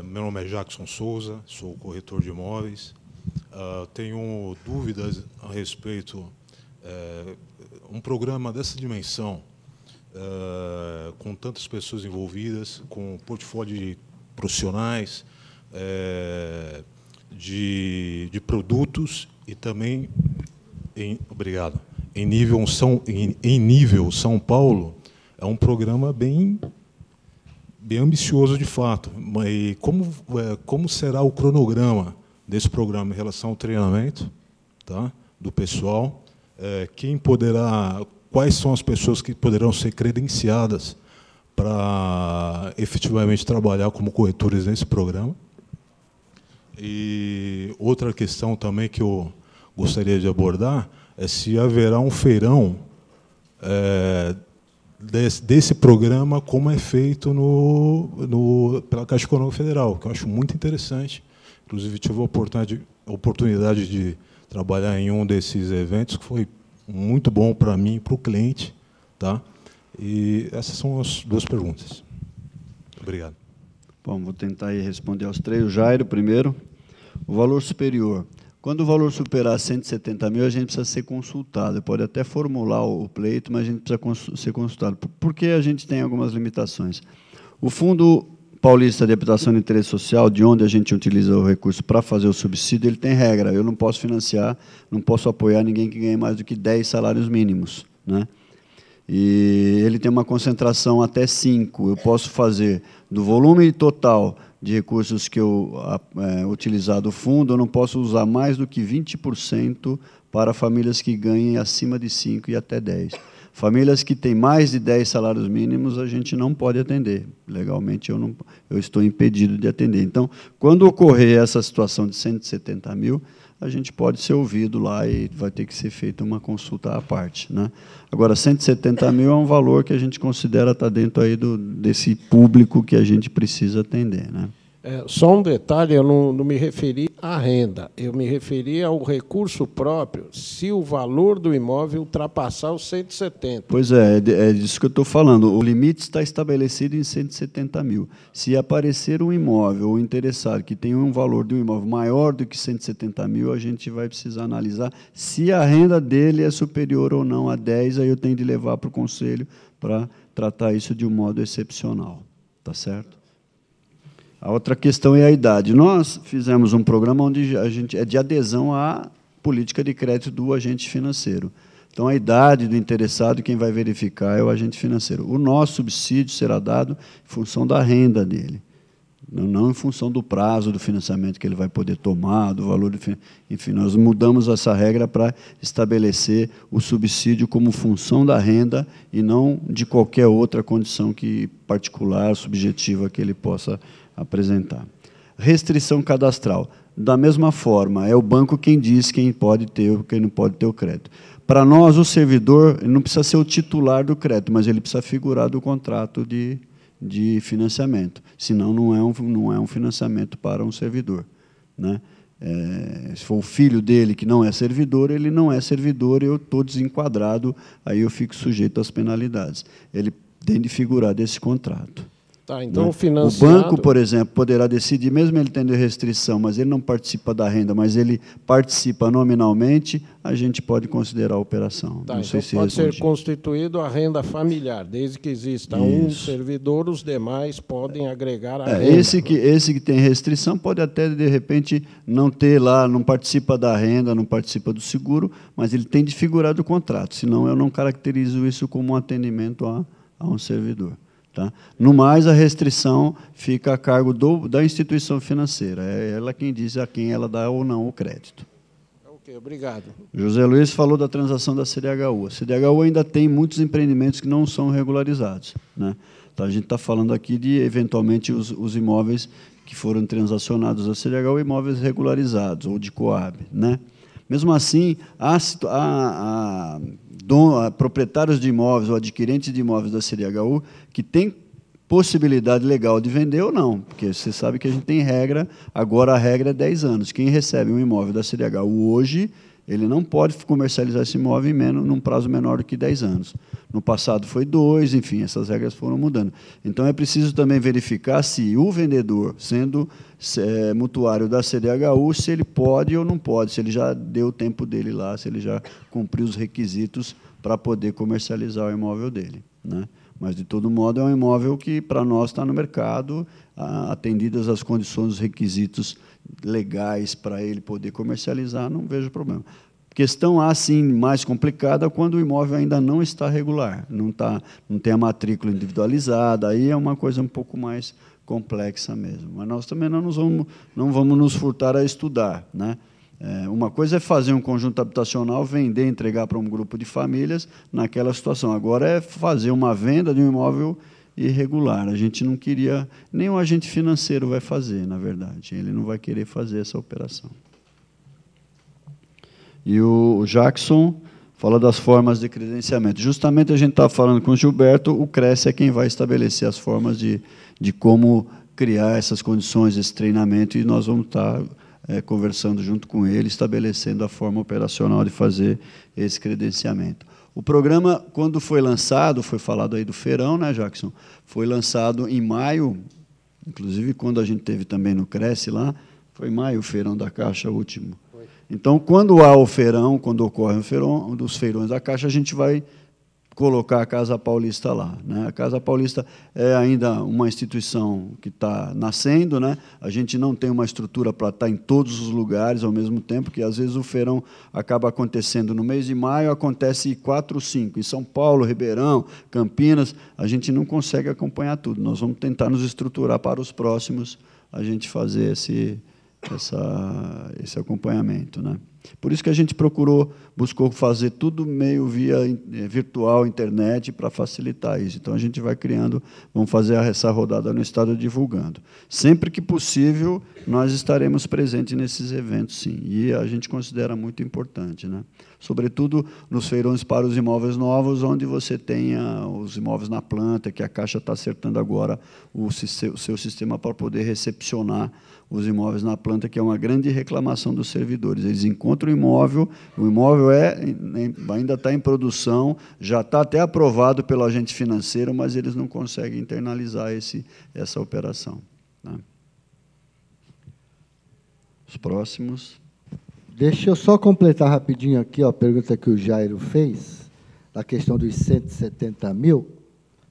meu nome é Jackson Souza, sou corretor de imóveis. Tenho dúvidas a respeito um programa dessa dimensão, com tantas pessoas envolvidas, com portfólio de profissionais, de produtos e também, obrigado, em nível São Paulo, é um programa bem ambicioso de fato. Mas como será o cronograma desse programa em relação ao treinamento, tá, do pessoal? Quais são as pessoas que poderão ser credenciadas para efetivamente trabalhar como corretores nesse programa? E outra questão também que eu gostaria de abordar é se haverá um feirão desse programa, como é feito pela Caixa Econômica Federal, que eu acho muito interessante. Inclusive, tive a oportunidade de trabalhar em um desses eventos, que foi muito bom para mim e para o cliente. Tá? E essas são as 2 perguntas. Obrigado. Bom, vou tentar aí responder aos 3. O Jairo, primeiro. O valor superior. Quando o valor superar 170 mil, a gente precisa ser consultado. Pode até formular o pleito, mas a gente precisa ser consultado. Porque a gente tem algumas limitações. O Fundo Paulista de Habitação de Interesse Social, de onde a gente utiliza o recurso para fazer o subsídio, ele tem regra. Eu não posso financiar, não posso apoiar ninguém que ganhe mais do que 10 salários mínimos, né? E ele tem uma concentração até 5. Eu posso fazer do volume total de recursos que eu utilizar do fundo, eu não posso usar mais do que 20% para famílias que ganhem acima de 5 e até 10. Famílias que têm mais de 10 salários mínimos, a gente não pode atender. Legalmente, eu estou impedido de atender. Então, quando ocorrer essa situação de 170 mil, a gente pode ser ouvido lá e vai ter que ser feita uma consulta à parte, né? Agora, 170 mil é um valor que a gente considera estar dentro aí desse público que a gente precisa atender, né? Só um detalhe, eu não me referi à renda, eu me referi ao recurso próprio, se o valor do imóvel ultrapassar os 170. Pois é disso que eu estou falando. O limite está estabelecido em 170 mil. Se aparecer um imóvel ou interessado que tem um valor do imóvel maior do que 170 mil, a gente vai precisar analisar se a renda dele é superior ou não a 10, aí eu tenho de levar para o conselho para tratar isso de um modo excepcional. Tá certo? A outra questão é a idade. Nós fizemos um programa onde a gente é de adesão à política de crédito do agente financeiro. Então, a idade do interessado, quem vai verificar é o agente financeiro. O nosso subsídio será dado em função da renda dele, não em função do prazo do financiamento que ele vai poder tomar, do valor do financiamento. Enfim, nós mudamos essa regra para estabelecer o subsídio como função da renda e não de qualquer outra condição particular, subjetiva que ele possa apresentar. Restrição cadastral. Da mesma forma, é o banco quem diz quem pode ter ou quem não pode ter o crédito. Para nós, o servidor não precisa ser o titular do crédito, mas ele precisa figurar do contrato de financiamento. Senão, não é um financiamento para um servidor, né? Se for o filho dele que não é servidor, ele não é servidor, eu estou desenquadrado, aí eu fico sujeito às penalidades. Ele tem de figurar desse contrato. Tá, então, né? financiado... O banco, por exemplo, poderá decidir, mesmo ele tendo restrição, mas ele não participa da renda, mas ele participa nominalmente, a gente pode considerar a operação. Tá, não sei então se pode respondi. ser constituído a renda familiar, desde que exista um servidor, os demais podem agregar a renda. Esse que tem restrição pode até, de repente, não ter lá, não participa da renda, não participa do seguro, mas ele tem de figurar do contrato, senão eu não caracterizo isso como um atendimento a um servidor. Tá? No mais, a restrição fica a cargo da instituição financeira. É ela quem diz a quem ela dá ou não o crédito. Ok, obrigado. José Luiz falou da transação da CDHU. A CDHU ainda tem muitos empreendimentos que não são regularizados, né? Então, a gente está falando aqui de, eventualmente, os imóveis que foram transacionados da CDHU, imóveis regularizados, ou de Coab, né? Mesmo assim, proprietários de imóveis ou adquirentes de imóveis da CDHU que têm possibilidade legal de vender ou não, porque você sabe que a gente tem regra, agora a regra é 10 anos. Quem recebe um imóvel da CDHU hoje, ele não pode comercializar esse imóvel num prazo menor do que 10 anos. No passado foi 2, enfim, essas regras foram mudando. Então, é preciso também verificar se o vendedor, sendo mutuário da CDHU, se ele pode ou não pode, se ele já deu o tempo dele lá, se ele já cumpriu os requisitos para poder comercializar o imóvel dele, né? Mas, de todo modo, é um imóvel que, para nós, está no mercado, atendidas as condições, os requisitos legais para ele poder comercializar, não vejo problema. Questão, assim, mais complicada, quando o imóvel ainda não está regular, não tem a matrícula individualizada, aí é uma coisa um pouco mais complexa mesmo. Mas nós também não vamos nos furtar a estudar, né? Uma coisa é fazer um conjunto habitacional, vender, entregar para um grupo de famílias naquela situação. Agora é fazer uma venda de um imóvel irregular. A gente não queria, nem o agente financeiro vai fazer, na verdade. Ele não vai querer fazer essa operação. E o Jackson fala das formas de credenciamento. Justamente a gente está falando com o Gilberto, o CRES é quem vai estabelecer as formas de como criar essas condições, esse treinamento, e nós vamos estar conversando junto com ele, estabelecendo a forma operacional de fazer esse credenciamento. O programa, quando foi lançado, foi falado aí do feirão, né, Jackson? Foi lançado em maio, inclusive quando a gente teve também no Cresce lá, foi em maio o feirão da Caixa último. Então, quando há o feirão, quando ocorre o feirão, um dos feirões da Caixa, a gente vai colocar a Casa Paulista lá, né? A Casa Paulista é ainda uma instituição que está nascendo, né? A gente não tem uma estrutura para estar em todos os lugares ao mesmo tempo, porque às vezes o feirão acaba acontecendo no mês de maio, acontece 4 ou 5. Em São Paulo, Ribeirão, Campinas, a gente não consegue acompanhar tudo. Nós vamos tentar nos estruturar para os próximos, a gente fazer esse acompanhamento, né? Por isso que a gente buscou fazer tudo meio via virtual, internet, para facilitar isso. Então, a gente vai criando, vamos fazer essa rodada no Estado divulgando. Sempre que possível, nós estaremos presentes nesses eventos, sim, e a gente considera muito importante, né? Sobretudo nos feirões para os imóveis novos, onde você tenha os imóveis na planta, que a Caixa está acertando agora o seu sistema para poder recepcionar os imóveis na planta, que é uma grande reclamação dos servidores. Eles encontram o imóvel ainda está em produção, já está até aprovado pelo agente financeiro, mas eles não conseguem internalizar essa operação. Tá? Os próximos. Deixa eu só completar rapidinho aqui a pergunta que o Jairo fez, da questão dos 170 mil,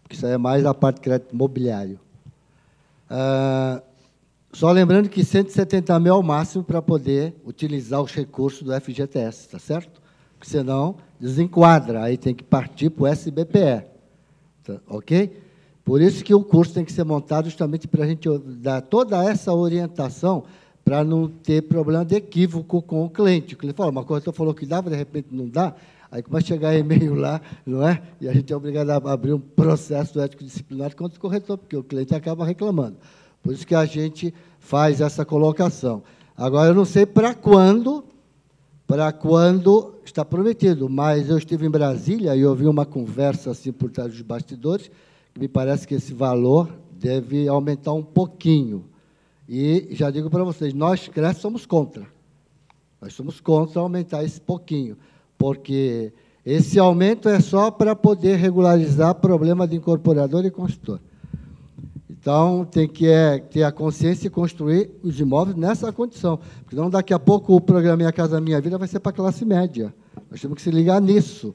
porque isso aí é mais a parte de crédito imobiliário. Só lembrando que 170 mil é o máximo para poder utilizar os recursos do FGTS, tá certo? Porque senão desenquadra, aí tem que partir para o SBPE, tá, ok? Por isso que o curso tem que ser montado justamente para a gente dar toda essa orientação para não ter problema de equívoco com o cliente. Ele fala, uma corretora falou que dava, de repente não dá, aí começa a chegar e-mail lá, não é? E a gente é obrigado a abrir um processo ético-disciplinar contra o corretor, porque o cliente acaba reclamando. Por isso que a gente faz essa colocação. Agora, eu não sei para quando está prometido, mas eu estive em Brasília e ouvi uma conversa assim por trás dos bastidores, que me parece que esse valor deve aumentar um pouquinho. E já digo para vocês, nós, CREF, somos contra. Nós somos contra aumentar esse pouquinho, porque esse aumento é só para poder regularizar problema de incorporador e construtor. Então, tem que ter a consciência e construir os imóveis nessa condição, porque não daqui a pouco o programa Minha Casa Minha Vida vai ser para a classe média. Nós temos que se ligar nisso,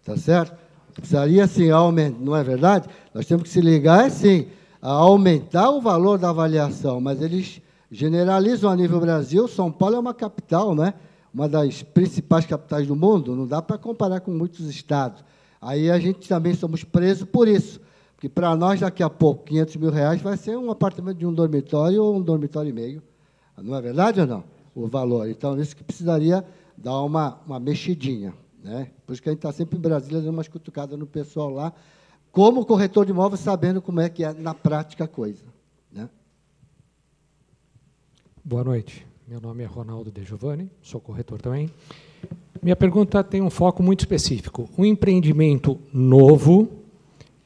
tá certo? Precisaria, sim, aumentar, não é verdade? Nós temos que se ligar, sim, a aumentar o valor da avaliação, mas eles generalizam a nível Brasil. São Paulo é uma capital, né? Uma das principais capitais do mundo, não dá para comparar com muitos estados. Aí a gente também somos presos por isso, porque para nós, daqui a pouco, R$500 mil vai ser um apartamento de um dormitório ou um dormitório e meio. Não é verdade ou não? O valor. Então, isso que precisaria dar uma mexidinha, né? Por isso que a gente está sempre em Brasília dando umas cutucadas no pessoal lá, como corretor de imóveis, sabendo como é que é na prática a coisa, né? Boa noite. Meu nome é Ronaldo De Giovanni, sou corretor também. Minha pergunta tem um foco muito específico. Um empreendimento novo,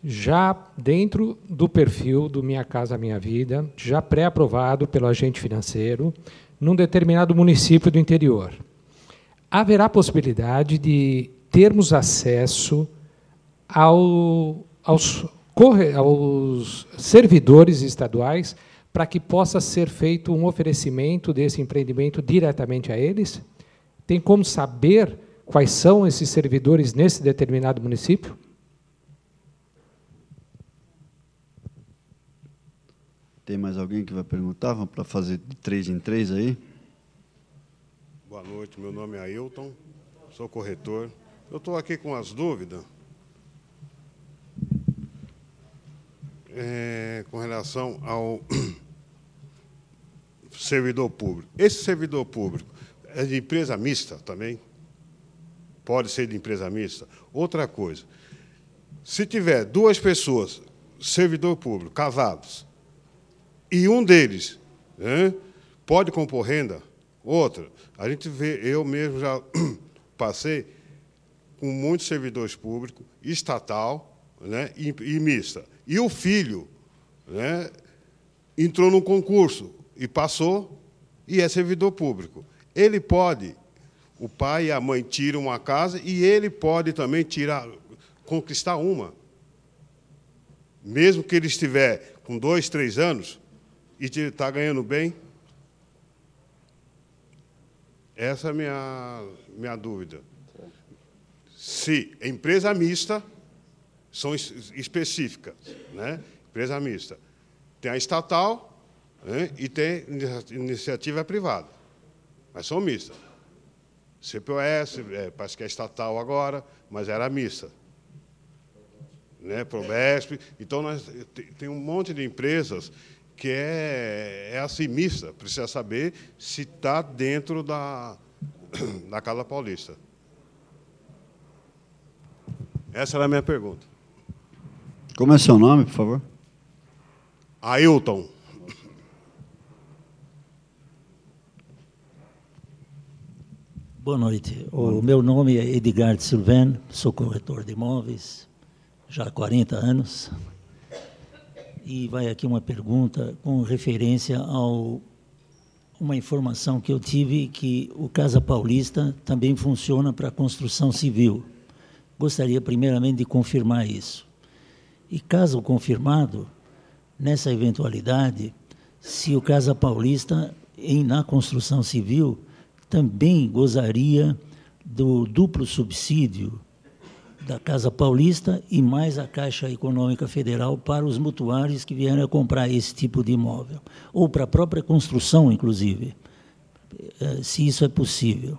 já dentro do perfil do Minha Casa Minha Vida, já pré-aprovado pelo agente financeiro, num determinado município do interior. Haverá possibilidade de termos acesso aos servidores estaduais para que possa ser feito um oferecimento desse empreendimento diretamente a eles? Tem como saber quais são esses servidores nesse determinado município? Tem mais alguém que vai perguntar? Vamos para fazer de 3 em 3 aí? Boa noite, meu nome é Ailton, sou corretor. Eu estou aqui com as dúvidas com relação ao servidor público. Esse servidor público é de empresa mista também? Pode ser de empresa mista? Outra coisa, se tiver 2 pessoas, servidor público, casados, e um deles, né, pode compor renda, outra, a gente vê, eu mesmo já passei com muitos servidores públicos, estatal, né, e mista. E o filho, né, entrou num concurso e passou, e é servidor público. Ele pode, o pai e a mãe tiram uma casa, e ele pode também conquistar uma. Mesmo que ele estiver com 2, 3 anos, e está ganhando bem. Essa é a minha dúvida. Se empresa mista, são específicas, né? Empresa mista. Tem a estatal, né, e tem iniciativa privada, mas são mistas. CPOS, parece que é estatal agora, mas era mista. Né? Probesp. Então, tem um monte de empresas que é assim, mista. Precisa saber se está dentro da Casa Paulista. Essa era a minha pergunta. Como é seu nome, por favor? Ailton. Boa noite. O meu nome é Edgar de Silven, sou corretor de imóveis já há 40 anos. E vai aqui uma pergunta com referência a uma informação que eu tive, que o Casa Paulista também funciona para construção civil. Gostaria primeiramente de confirmar isso. E caso confirmado, nessa eventualidade, se o Casa Paulista, na construção civil, também gozaria do duplo subsídio da Casa Paulista e mais a Caixa Econômica Federal para os mutuários que vierem a comprar esse tipo de imóvel, ou para a própria construção, inclusive, se isso é possível,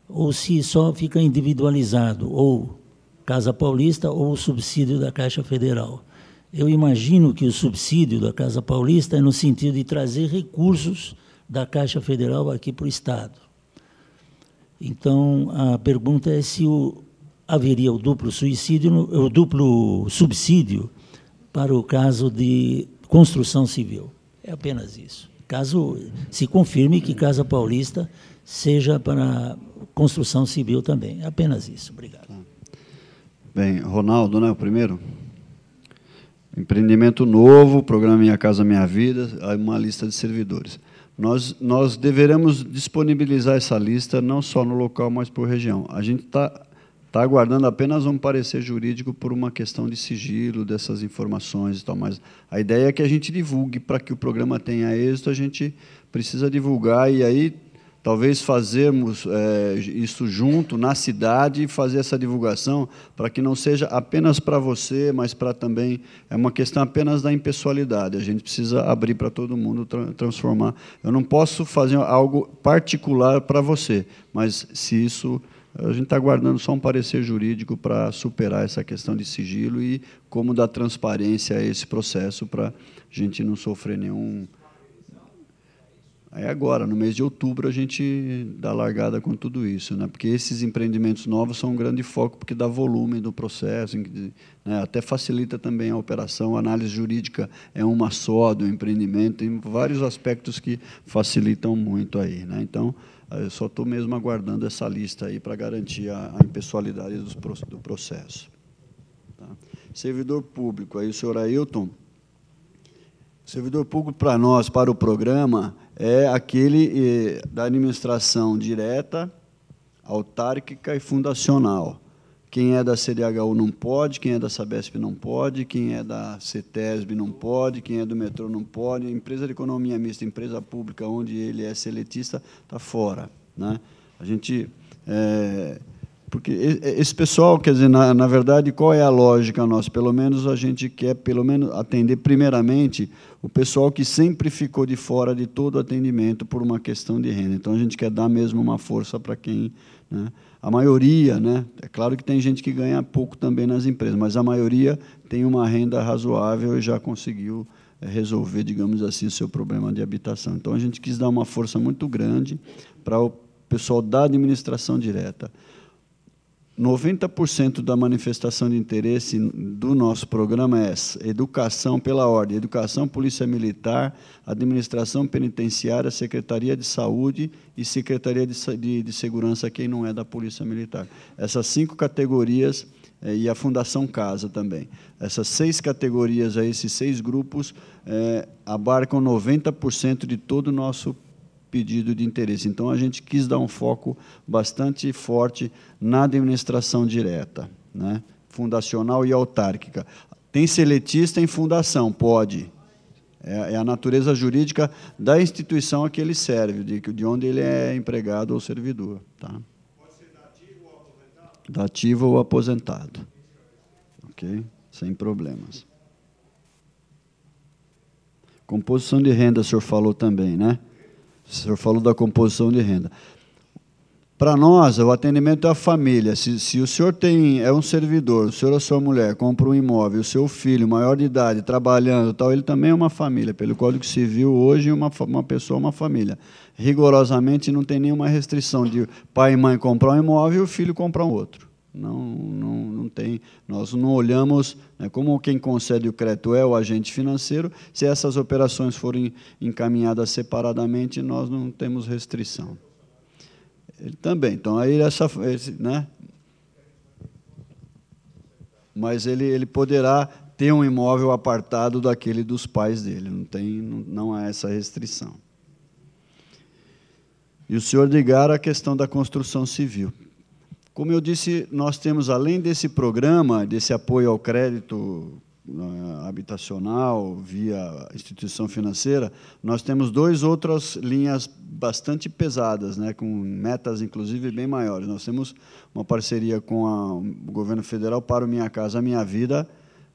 ou se só fica individualizado, ou Casa Paulista ou o subsídio da Caixa Federal. Eu imagino que o subsídio da Casa Paulista é no sentido de trazer recursos da Caixa Federal aqui para o Estado. Então, a pergunta é se haveria o duplo subsídio para o caso de construção civil. É apenas isso. Caso se confirme que Casa Paulista seja para construção civil também. É apenas isso. Obrigado. Bem, Ronaldo, né, o primeiro? Empreendimento novo, programa Minha Casa Minha Vida, uma lista de servidores. Nós deveremos disponibilizar essa lista não só no local, mas por região. A gente está aguardando apenas um parecer jurídico por uma questão de sigilo dessas informações e tal, mas a ideia é que a gente divulgue. Para que o programa tenha êxito, a gente precisa divulgar, e aí talvez fazermos isso junto na cidade e fazer essa divulgação para que não seja apenas para você, mas para também, é uma questão apenas da impessoalidade. A gente precisa abrir para todo mundo, transformar. Eu não posso fazer algo particular para você, mas se isso, a gente está aguardando só um parecer jurídico para superar essa questão de sigilo e como dar transparência a esse processo para a gente não sofrer nenhum... Aí agora, no mês de outubro, a gente dá largada com tudo isso, né? Porque esses empreendimentos novos são um grande foco, porque dá volume do processo, né? Até facilita também a operação, a análise jurídica é uma só do empreendimento, tem vários aspectos que facilitam muito aí, né? Então, eu só estou mesmo aguardando essa lista aí para garantir a impessoalidade do processo. Tá? Servidor público, aí o senhor Ailton. Servidor público, para nós, para o programa, é aquele da administração direta, autárquica e fundacional. Quem é da CDHU não pode, quem é da Sabesp não pode, quem é da CETESB não pode, quem é do metrô não pode. Empresa de economia mista, empresa pública, onde ele é seletista, está fora, né? A gente... porque esse pessoal, quer dizer, na verdade, qual é a lógica nossa? Pelo menos a gente quer, pelo menos, atender primeiramente o pessoal que sempre ficou de fora de todo o atendimento por uma questão de renda. Então, a gente quer dar mesmo uma força para quem... né? A maioria, né? É claro que tem gente que ganha pouco também nas empresas, mas a maioria tem uma renda razoável e já conseguiu resolver, digamos assim, o seu problema de habitação. Então, a gente quis dar uma força muito grande para o pessoal da administração direta. 90% da manifestação de interesse do nosso programa é educação pela ordem, educação, polícia militar, administração penitenciária, secretaria de saúde e secretaria de segurança, quem não é da polícia militar. Essas 5 categorias, e a Fundação Casa também. Essas 6 categorias, esses 6 grupos, abarcam 90% de todo o nosso pedido de interesse. Então, a gente quis dar um foco bastante forte na administração direta, né? Fundacional e autárquica. Tem seletista em fundação, pode. É a natureza jurídica da instituição a que ele serve, de onde ele é empregado ou servidor. Tá? Pode ser dativo ou aposentado? Dativo ou aposentado. Ok? Sem problemas. Composição de renda, o senhor falou também, né? O senhor falou da composição de renda. Para nós, o atendimento é a família. Se o senhor é um servidor, o senhor ou a sua mulher compra um imóvel, o seu filho, maior de idade, trabalhando, tal, ele também é uma família. Pelo Código Civil, hoje, uma pessoa é uma família. rigorosamente não tem nenhuma restrição de pai e mãe comprar um imóvel e o filho comprar um outro. Não tem. Nós não olhamos, né, como quem concede o crédito é o agente financeiro, se essas operações forem encaminhadas separadamente, nós não temos restrição. Ele também. Então, aí né? Mas ele poderá ter um imóvel apartado daquele dos pais dele, não há essa restrição. E o senhor Edgar, a questão da construção civil. Como eu disse, nós temos, além desse programa, desse apoio ao crédito habitacional via instituição financeira, nós temos 2 outras linhas bastante pesadas, né, com metas, inclusive, bem maiores. Nós temos uma parceria com o governo federal para o Minha Casa Minha Vida,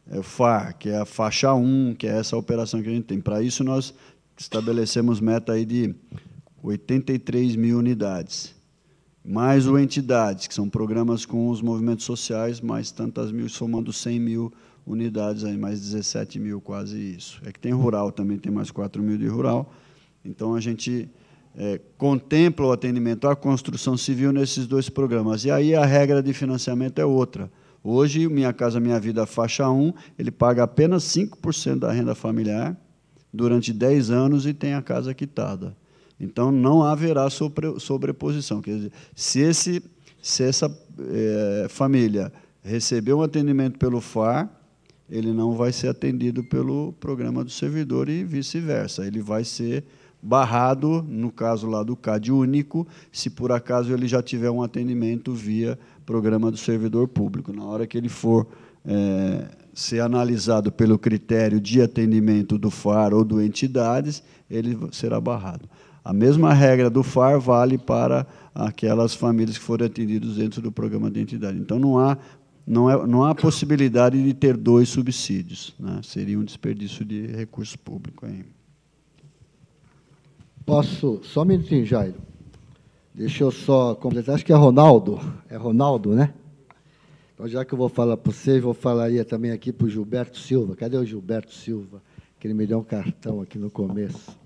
o FAR, que é a faixa 1, que é essa operação que a gente tem. Para isso, nós estabelecemos meta aí de 83 mil unidades, mais o Entidades, que são programas com os movimentos sociais, mais tantas mil, somando 100 mil unidades, aí, mais 17 mil, quase isso. É que tem rural também, tem mais 4 mil de rural. Então, a gente contempla o atendimento à construção civil nesses 2 programas. E aí a regra de financiamento é outra. Hoje, Minha Casa Minha Vida, faixa 1, ele paga apenas 5% da renda familiar durante 10 anos e tem a casa quitada. Então, não haverá sobreposição. Quer dizer, se essa família receber um atendimento pelo FAR, ele não vai ser atendido pelo programa do servidor e vice-versa. Ele vai ser barrado, no caso lá do CAD único, se por acaso ele já tiver um atendimento via programa do servidor público. Na hora que ele for ser analisado pelo critério de atendimento do FAR ou do Entidades, ele será barrado. A mesma regra do FAR vale para aquelas famílias que forem atendidas dentro do programa de entidade. Então, não há possibilidade de ter 2 subsídios, né? Seria um desperdício de recurso público. Aí. Posso? Só um minutinho, Jairo. Deixa eu só completar. Acho que é Ronaldo. É Ronaldo, né? Então, já que eu vou falar para vocês, vou falar também aqui para o Gilberto Silva. Cadê o Gilberto Silva? Que ele me deu um cartão aqui no começo.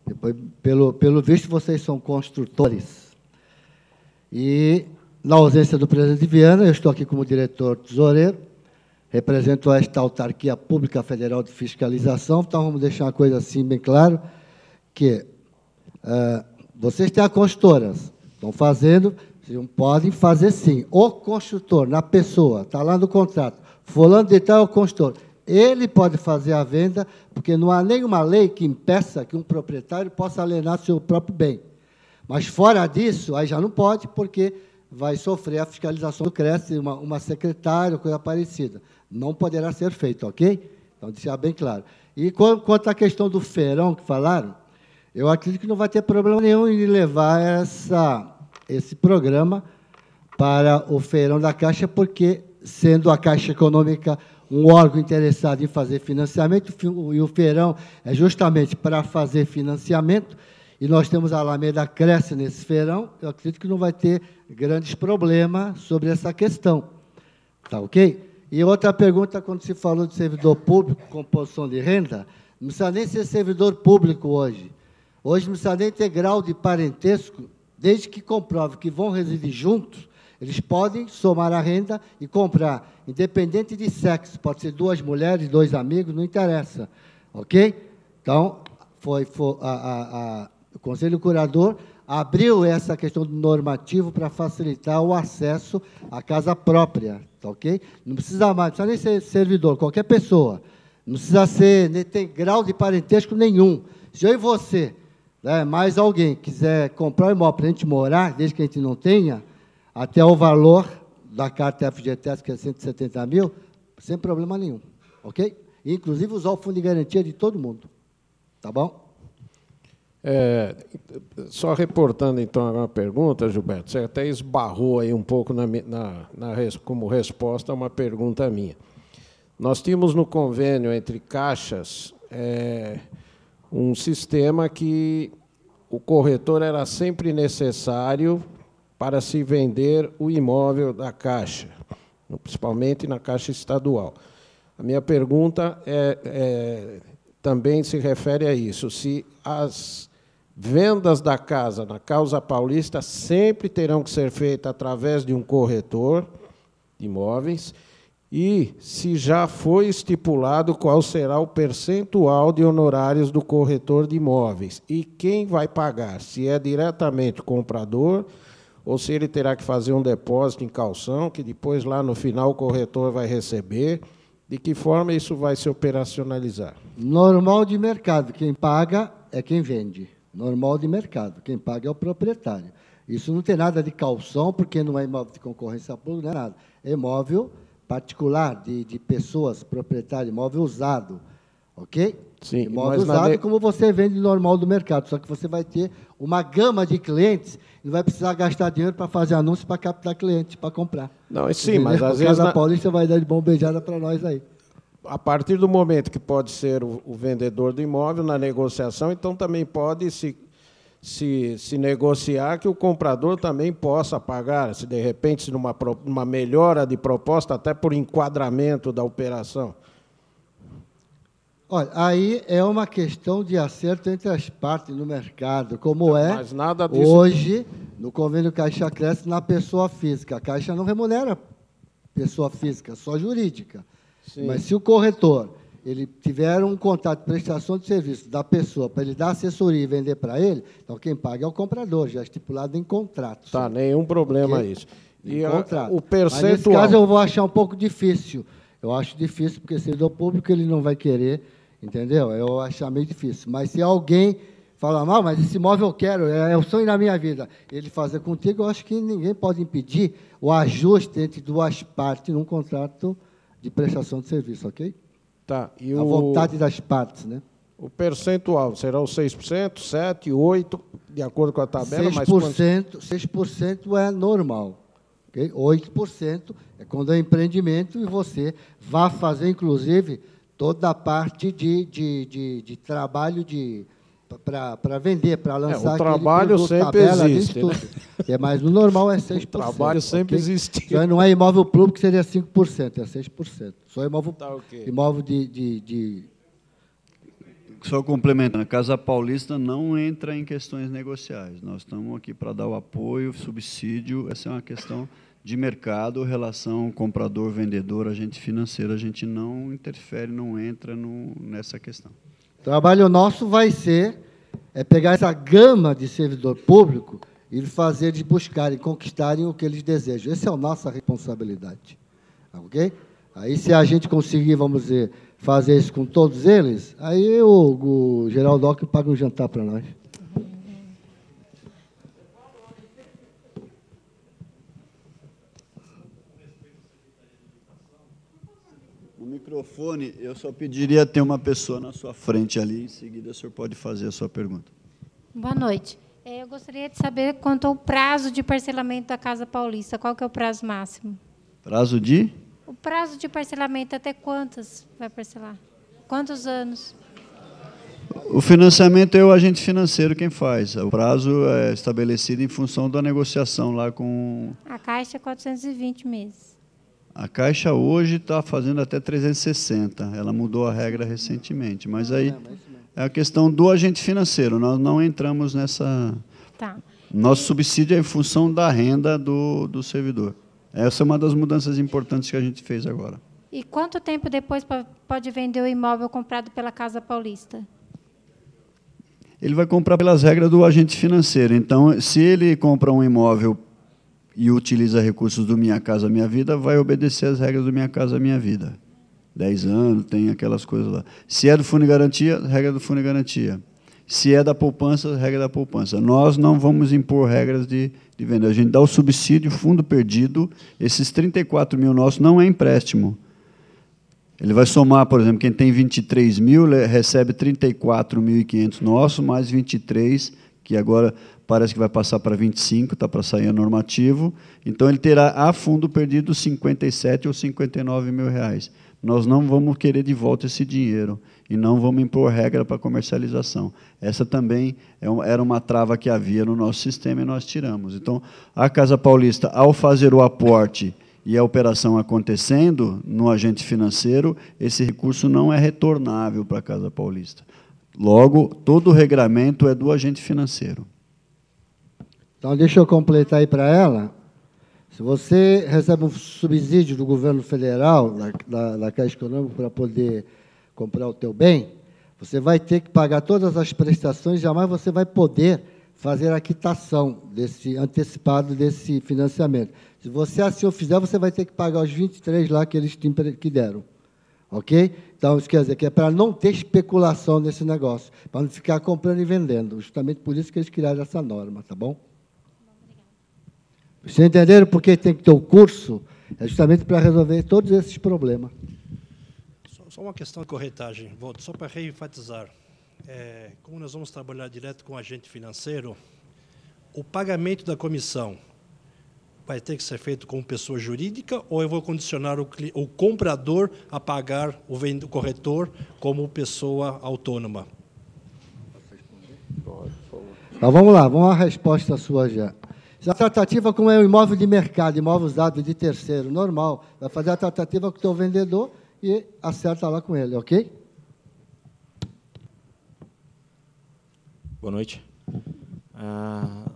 Depois, pelo visto, vocês são construtores. E, na ausência do presidente Viana, eu estou aqui como diretor tesoureiro, represento esta autarquia pública federal de fiscalização. Então, vamos deixar uma coisa assim bem claro, que vocês têm as construtoras, estão fazendo, vocês podem fazer sim. O construtor, na pessoa, está lá no contrato, fulano de tal é o construtor, ele pode fazer a venda, porque não há nenhuma lei que impeça que um proprietário possa alienar seu próprio bem. Mas, fora disso, aí já não pode, porque vai sofrer a fiscalização do CRES, uma secretária, coisa parecida. Não poderá ser feito, ok? Então, deixar bem claro. E, quanto à questão do feirão que falaram, eu acredito que não vai ter problema nenhum em levar esse programa para o feirão da Caixa, porque, sendo a Caixa Econômica um órgão interessado em fazer financiamento, e o feirão é justamente para fazer financiamento, e nós temos a Alameda Cresce nesse feirão, eu acredito que não vai ter grandes problemas sobre essa questão. Tá ok? E outra pergunta, quando se falou de servidor público, composição de renda, não precisa nem ser servidor público hoje. Hoje não precisa nem ter grau de parentesco, desde que comprove que vão residir juntos, eles podem somar a renda e comprar, independente de sexo, pode ser 2 mulheres, 2 amigos, não interessa, ok? Então, o Conselho Curador abriu essa questão do normativo para facilitar o acesso à casa própria, tá ok? Não precisa mais, não precisa nem ser servidor, qualquer pessoa, não precisa nem ter grau de parentesco nenhum. Se eu e você, né, mais alguém, quiser comprar um imóvel para a gente morar, desde que a gente não tenha, até o valor da carta FGTS, que é 170 mil, sem problema nenhum, ok? E, inclusive, usar o fundo de garantia de todo mundo, tá bom? Só reportando, então, uma pergunta, Gilberto, você até esbarrou aí um pouco como resposta a uma pergunta minha. Nós tínhamos no convênio entre caixas um sistema que o corretor era sempre necessário para se vender o imóvel da Caixa, principalmente na Caixa Estadual. A minha pergunta também se refere a isso, se as vendas da casa na Casa Paulista sempre terão que ser feitas através de um corretor de imóveis, e se já foi estipulado qual será o percentual de honorários do corretor de imóveis e quem vai pagar, se é diretamente o comprador ou se ele terá que fazer um depósito em calção, que depois, lá no final, o corretor vai receber. De que forma isso vai se operacionalizar? Normal de mercado, quem paga é quem vende. Normal de mercado, quem paga é o proprietário. Isso não tem nada de calção, porque não é imóvel de concorrência pública, não é nada. É imóvel particular, de pessoas, proprietário, imóvel usado, ok? Sim, imóvel usado, como você vende normal do mercado, só que você vai ter uma gama de clientes, não vai precisar gastar dinheiro para fazer anúncio para captar cliente, para comprar. Não, sim, mas às vezes... A Paulista vai dar de bombejada para nós aí. A partir do momento que pode ser o vendedor do imóvel na negociação, então também pode se negociar que o comprador também possa pagar, se de repente numa melhora de proposta, até por enquadramento da operação. Olha, aí é uma questão de acerto entre as partes no mercado, como é mas nada disso... hoje no convênio Caixa Cresce na pessoa física. A Caixa não remunera pessoa física, só jurídica. Sim. Mas se o corretor ele tiver um contrato de prestação de serviço da pessoa para ele dar assessoria e vender para ele, então quem paga é o comprador, já estipulado em contrato. Tá, nenhum problema isso. E o percentual... Mas nesse caso eu vou achar um pouco difícil. Eu acho difícil, porque servidor público ele não vai querer, entendeu? Eu acho meio difícil. Mas se alguém falar, mal, mas esse imóvel eu quero, é o sonho da minha vida, ele fazer contigo, eu acho que ninguém pode impedir o ajuste entre duas partes num contrato de prestação de serviço, ok? Tá. E a vontade das partes, né? O percentual será os 6%, 7%, 8%, de acordo com a tabela? 6% é normal. Okay? 8% é quando é empreendimento e você vai fazer, inclusive, toda a parte de trabalho para vender, para lançar. O trabalho produto, sempre tabela, existe. Né? Mas no normal é 6%. O trabalho sempre existe. Só não é imóvel público, seria 5%, é 6%. Só imóvel, imóvel de... Só complementando, a Casa Paulista não entra em questões negociais. Nós estamos aqui para dar o apoio, subsídio. Essa é uma questão de mercado, relação comprador-vendedor, agente financeiro. A gente não interfere, não entra nessa questão. O trabalho nosso vai ser pegar essa gama de servidor público e fazer eles buscarem, conquistarem o que eles desejam. Essa é a nossa responsabilidade. Ok? Aí, se a gente conseguir, vamos dizer, fazer isso com todos eles, aí o Geraldo Alckmin paga um jantar para nós. O microfone, eu só pediria ter uma pessoa na sua frente ali, em seguida o senhor pode fazer a sua pergunta. Boa noite. Eu gostaria de saber quanto ao prazo de parcelamento da Casa Paulista. Qual que é o prazo máximo? Prazo de? O prazo de parcelamento, até quantas vai parcelar? Quantos anos? O financiamento é o agente financeiro quem faz. O prazo é estabelecido em função da negociação lá com... A Caixa é 420 meses. A Caixa hoje está fazendo até 360. Ela mudou a regra recentemente. Mas aí é a questão do agente financeiro. Nós não entramos nessa... Tá. Nosso subsídio é em função da renda do servidor. Essa é uma das mudanças importantes que a gente fez agora. E quanto tempo depois pode vender o imóvel comprado pela Casa Paulista? Ele vai comprar pelas regras do agente financeiro. Então, se ele compra um imóvel e utiliza recursos do Minha Casa Minha Vida, vai obedecer às regras do Minha Casa Minha Vida. 10 anos, tem aquelas coisas lá. Se é do Fundo de Garantia, regra do Fundo de Garantia. Se é da poupança, regra da poupança. Nós não vamos impor regras de venda. A gente dá o subsídio, fundo perdido. Esses 34 mil nossos não é empréstimo. Ele vai somar, por exemplo, quem tem 23 mil, recebe 34.500 nossos, mais 23, que agora parece que vai passar para 25, está para sair a normativo. Então, ele terá a fundo perdido 57 ou 59 mil reais. Nós não vamos querer de volta esse dinheiro e não vamos impor regra para comercialização. Essa também era uma trava que havia no nosso sistema e nós tiramos. Então, a Casa Paulista, ao fazer o aporte e a operação acontecendo no agente financeiro, esse recurso não é retornável para a Casa Paulista. Logo, todo o regramento é do agente financeiro. Então, deixa eu completar aí para ela. Se você recebe um subsídio do governo federal, da Caixa Econômica, para poder comprar o teu bem, você vai ter que pagar todas as prestações, jamais você vai poder fazer a quitação antecipado desse financiamento. Se você assim o fizer, você vai ter que pagar os 23 lá que eles que deram. Ok? Então, isso quer dizer que é para não ter especulação nesse negócio, para não ficar comprando e vendendo. Justamente por isso que eles criaram essa norma, tá bom? Vocês entenderam por que tem que ter o curso? É justamente para resolver todos esses problemas. Só uma questão de corretagem, volto, só para reenfatizar. Como nós vamos trabalhar direto com o agente financeiro, o pagamento da comissão vai ter que ser feito como pessoa jurídica ou eu vou condicionar o comprador a pagar o corretor como pessoa autônoma? Então, vamos lá, vamos à resposta sua já. A tratativa, como é um imóvel de mercado, imóvel usado de terceiro, normal, vai fazer a tratativa com o teu vendedor e acerta lá com ele, ok? Boa noite.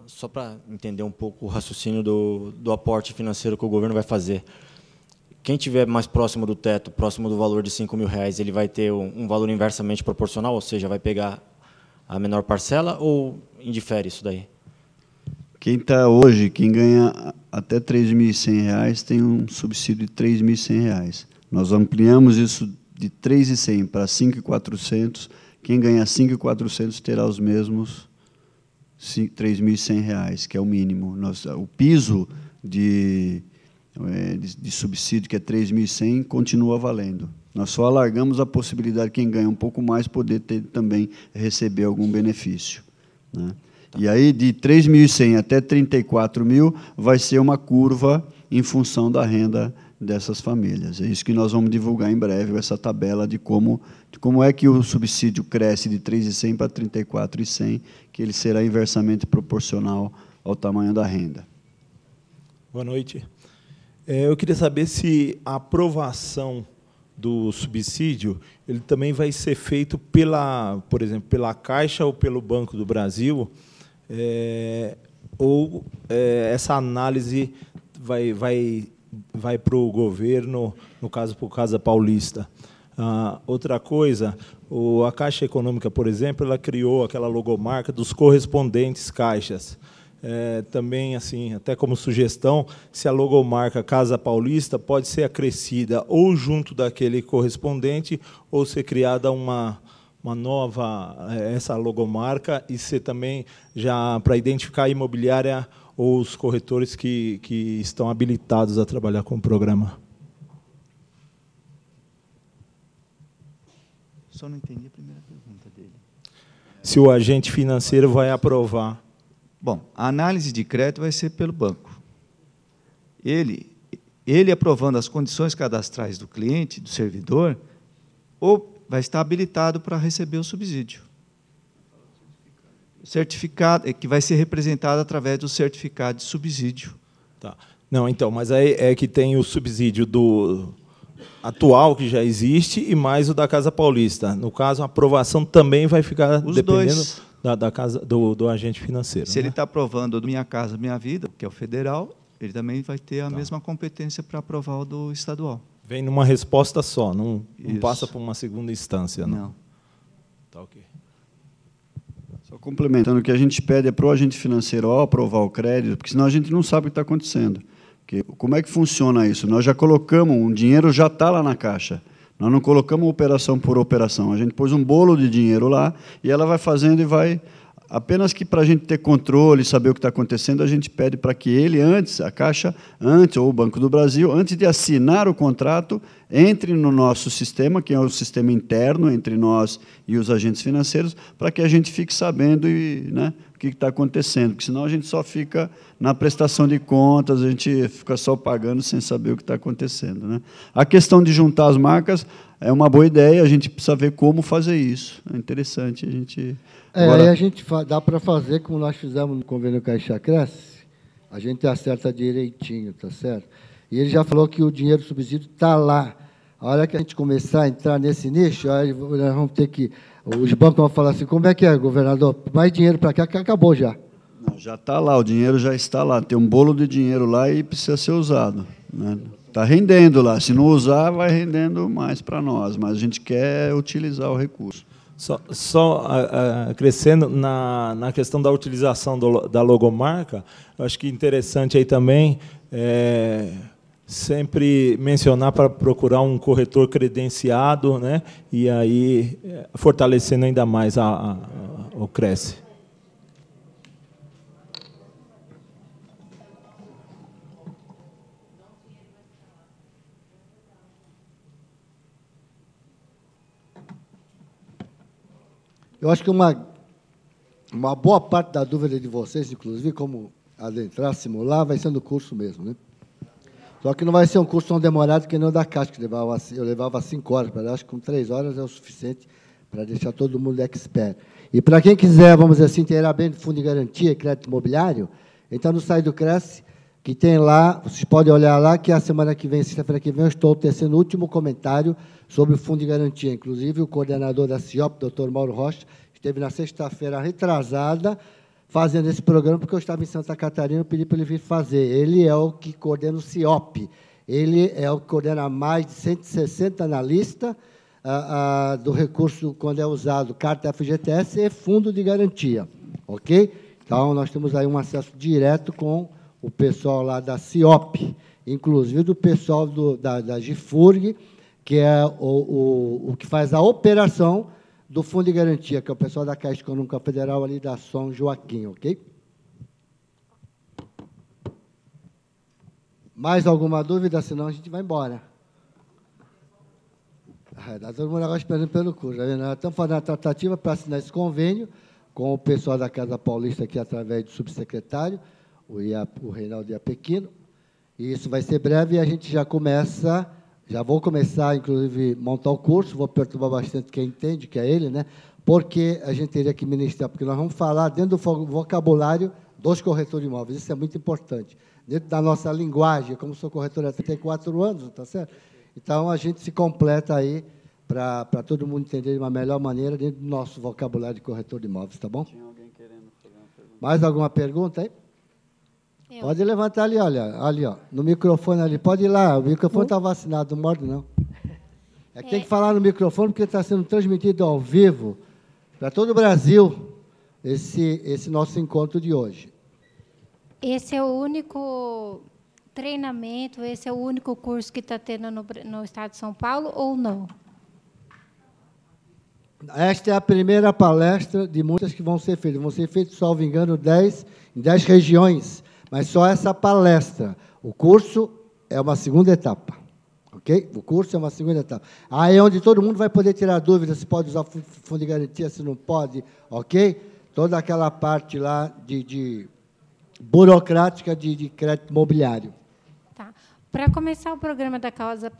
Só para entender um pouco o raciocínio do aporte financeiro que o governo vai fazer. Quem estiver mais próximo do teto, próximo do valor de R$5.000, ele vai ter um valor inversamente proporcional, ou seja, vai pegar a menor parcela ou indifere isso daí? Quem está hoje, quem ganha até R$3.100, tem um subsídio de R$3.100. Nós ampliamos isso de R$3.100 para R$5.400. Quem ganha R$5.400 terá os mesmos R$3.100, que é o mínimo. O piso de subsídio, que é R$3.100, continua valendo. Nós só alargamos a possibilidade de quem ganha um pouco mais poder também receber algum benefício, né? E aí, de 3.100 até 34.000, vai ser uma curva em função da renda dessas famílias. É isso que nós vamos divulgar em breve, essa tabela de como é que o subsídio cresce de 3.100 para 34.100, que ele será inversamente proporcional ao tamanho da renda. Boa noite. Eu queria saber se a aprovação do subsídio ele também vai ser feito por exemplo, pela Caixa ou pelo Banco do Brasil, ou essa análise vai para o governo, no caso, para o Casa Paulista. Outra coisa, a Caixa Econômica, por exemplo, ela criou aquela logomarca dos correspondentes caixas. Também, assim, até como sugestão, se a logomarca Casa Paulista pode ser acrescida ou junto daquele correspondente ou ser criada uma nova, essa logomarca, e ser também já para identificar a imobiliária ou os corretores que estão habilitados a trabalhar com o programa. Só não entendi a primeira pergunta dele. Se o agente financeiro vai aprovar. Bom, a análise de crédito vai ser pelo banco. Ele aprovando as condições cadastrais do cliente, do servidor, ou vai estar habilitado para receber o subsídio. Certificado, que vai ser representado através do certificado de subsídio. Tá. Não, então, mas aí é que tem o subsídio do atual, que já existe, e mais o da Casa Paulista. No caso, a aprovação também vai ficar os dependendo dois. Da casa, do agente financeiro. Se ele está aprovando do Minha Casa Minha Vida, que é o federal, ele também vai ter a mesma competência para aprovar o do estadual. Vem numa resposta só, não passa por uma segunda instância. Não. Tá, ok. Só complementando, o que a gente pede é para o agente financeiro, ao aprovar o crédito, porque senão a gente não sabe o que está acontecendo. Porque, como é que funciona isso? Nós já colocamos, o dinheiro já está lá na Caixa. Nós não colocamos operação por operação. A gente pôs um bolo de dinheiro lá e ela vai fazendo e vai... Apenas que, para a gente ter controle, saber o que está acontecendo, a gente pede para que ele, antes, a Caixa, antes, ou o Banco do Brasil, antes de assinar o contrato, entre no nosso sistema, que é o sistema interno entre nós e os agentes financeiros, para que a gente fique sabendo o que está acontecendo, porque senão a gente só fica na prestação de contas, a gente fica só pagando sem saber o que está acontecendo, né? A questão de juntar as marcas é uma boa ideia, a gente precisa ver como fazer isso. É interessante a gente... Agora... Aí a gente dá para fazer como nós fizemos no convênio Caixa Cresce, a gente acerta direitinho, tá certo? E ele já falou que o dinheiro do subsídio está lá. A hora que a gente começar a entrar nesse nicho, aí nós vamos ter que Os bancos vão falar assim, como é que é, governador? Mais dinheiro para cá que acabou já. Não, já está lá, o dinheiro já está lá. Tem um bolo de dinheiro lá e precisa ser usado, né? Está rendendo lá. Se não usar, vai rendendo mais para nós, mas a gente quer utilizar o recurso. Só crescendo na questão da utilização da logomarca, eu acho que interessante aí também sempre mencionar para procurar um corretor credenciado, né? E aí fortalecendo ainda mais o Cresce. Eu acho que uma boa parte da dúvida de vocês, inclusive, como adentrar, simular, vai ser no curso mesmo, né? Só que não vai ser um curso tão demorado que nem o da Caixa, que eu levava 5 horas, mas acho que com 3 horas é o suficiente para deixar todo mundo expert. E para quem quiser, vamos dizer assim, inteirar bem do Fundo de Garantia e Crédito Imobiliário, então no site do Cresce, que tem lá, vocês podem olhar lá, que a semana que vem, sexta-feira que vem, eu estou tecendo o último comentário sobre o Fundo de Garantia. Inclusive, o coordenador da CIOP, doutor Mauro Rocha, esteve na sexta-feira retrasada, fazendo esse programa, porque eu estava em Santa Catarina, eu pedi para ele vir fazer. Ele é o que coordena o CIOP. Ele é o que coordena mais de 160 analistas do recurso, quando é usado carta FGTS e fundo de garantia. Ok? Então, nós temos aí um acesso direto com o pessoal lá da CIOP, inclusive do pessoal da GIFURG, que é o que faz a operação do Fundo de Garantia, que é o pessoal da Caixa Econômica Federal ali da São Joaquim, ok? Mais alguma dúvida? Senão a gente vai embora. Está todo mundo agora esperando pelo curso. Nós estamos fazendo a tratativa para assinar esse convênio com o pessoal da Casa Paulista, aqui através do subsecretário, o Reinaldo Iapequino. E isso vai ser breve e a gente já vou começar, inclusive, montar o curso, vou perturbar bastante quem entende, que é ele, né? Porque a gente teria que ministrar, porque nós vamos falar dentro do vocabulário dos corretores de imóveis, isso é muito importante. Dentro da nossa linguagem, como sou corretor há 34 anos, tá certo? Então, a gente se completa aí para todo mundo entender de uma melhor maneira dentro do nosso vocabulário de corretor de imóveis, tá bom? Tinha alguém querendo fazer uma pergunta. Mais alguma pergunta aí? Pode levantar ali, olha, ali, ó, no microfone ali. Pode ir lá, o microfone está vacinado, não morde, não. É que tem que falar no microfone, porque está sendo transmitido ao vivo para todo o Brasil esse nosso encontro de hoje. Esse é o único treinamento, esse é o único curso que está tendo no estado de São Paulo ou não? Esta é a primeira palestra de muitas que vão ser feitas. Vão ser feitas, salvo engano, em 10 regiões. Mas só essa palestra. O curso é uma segunda etapa. Ok? O curso é uma segunda etapa. Aí é onde todo mundo vai poder tirar dúvidas se pode usar fundo de garantia, se não pode. Ok? Toda aquela parte lá de burocrática de crédito imobiliário. Tá. Para começar o programa da Casa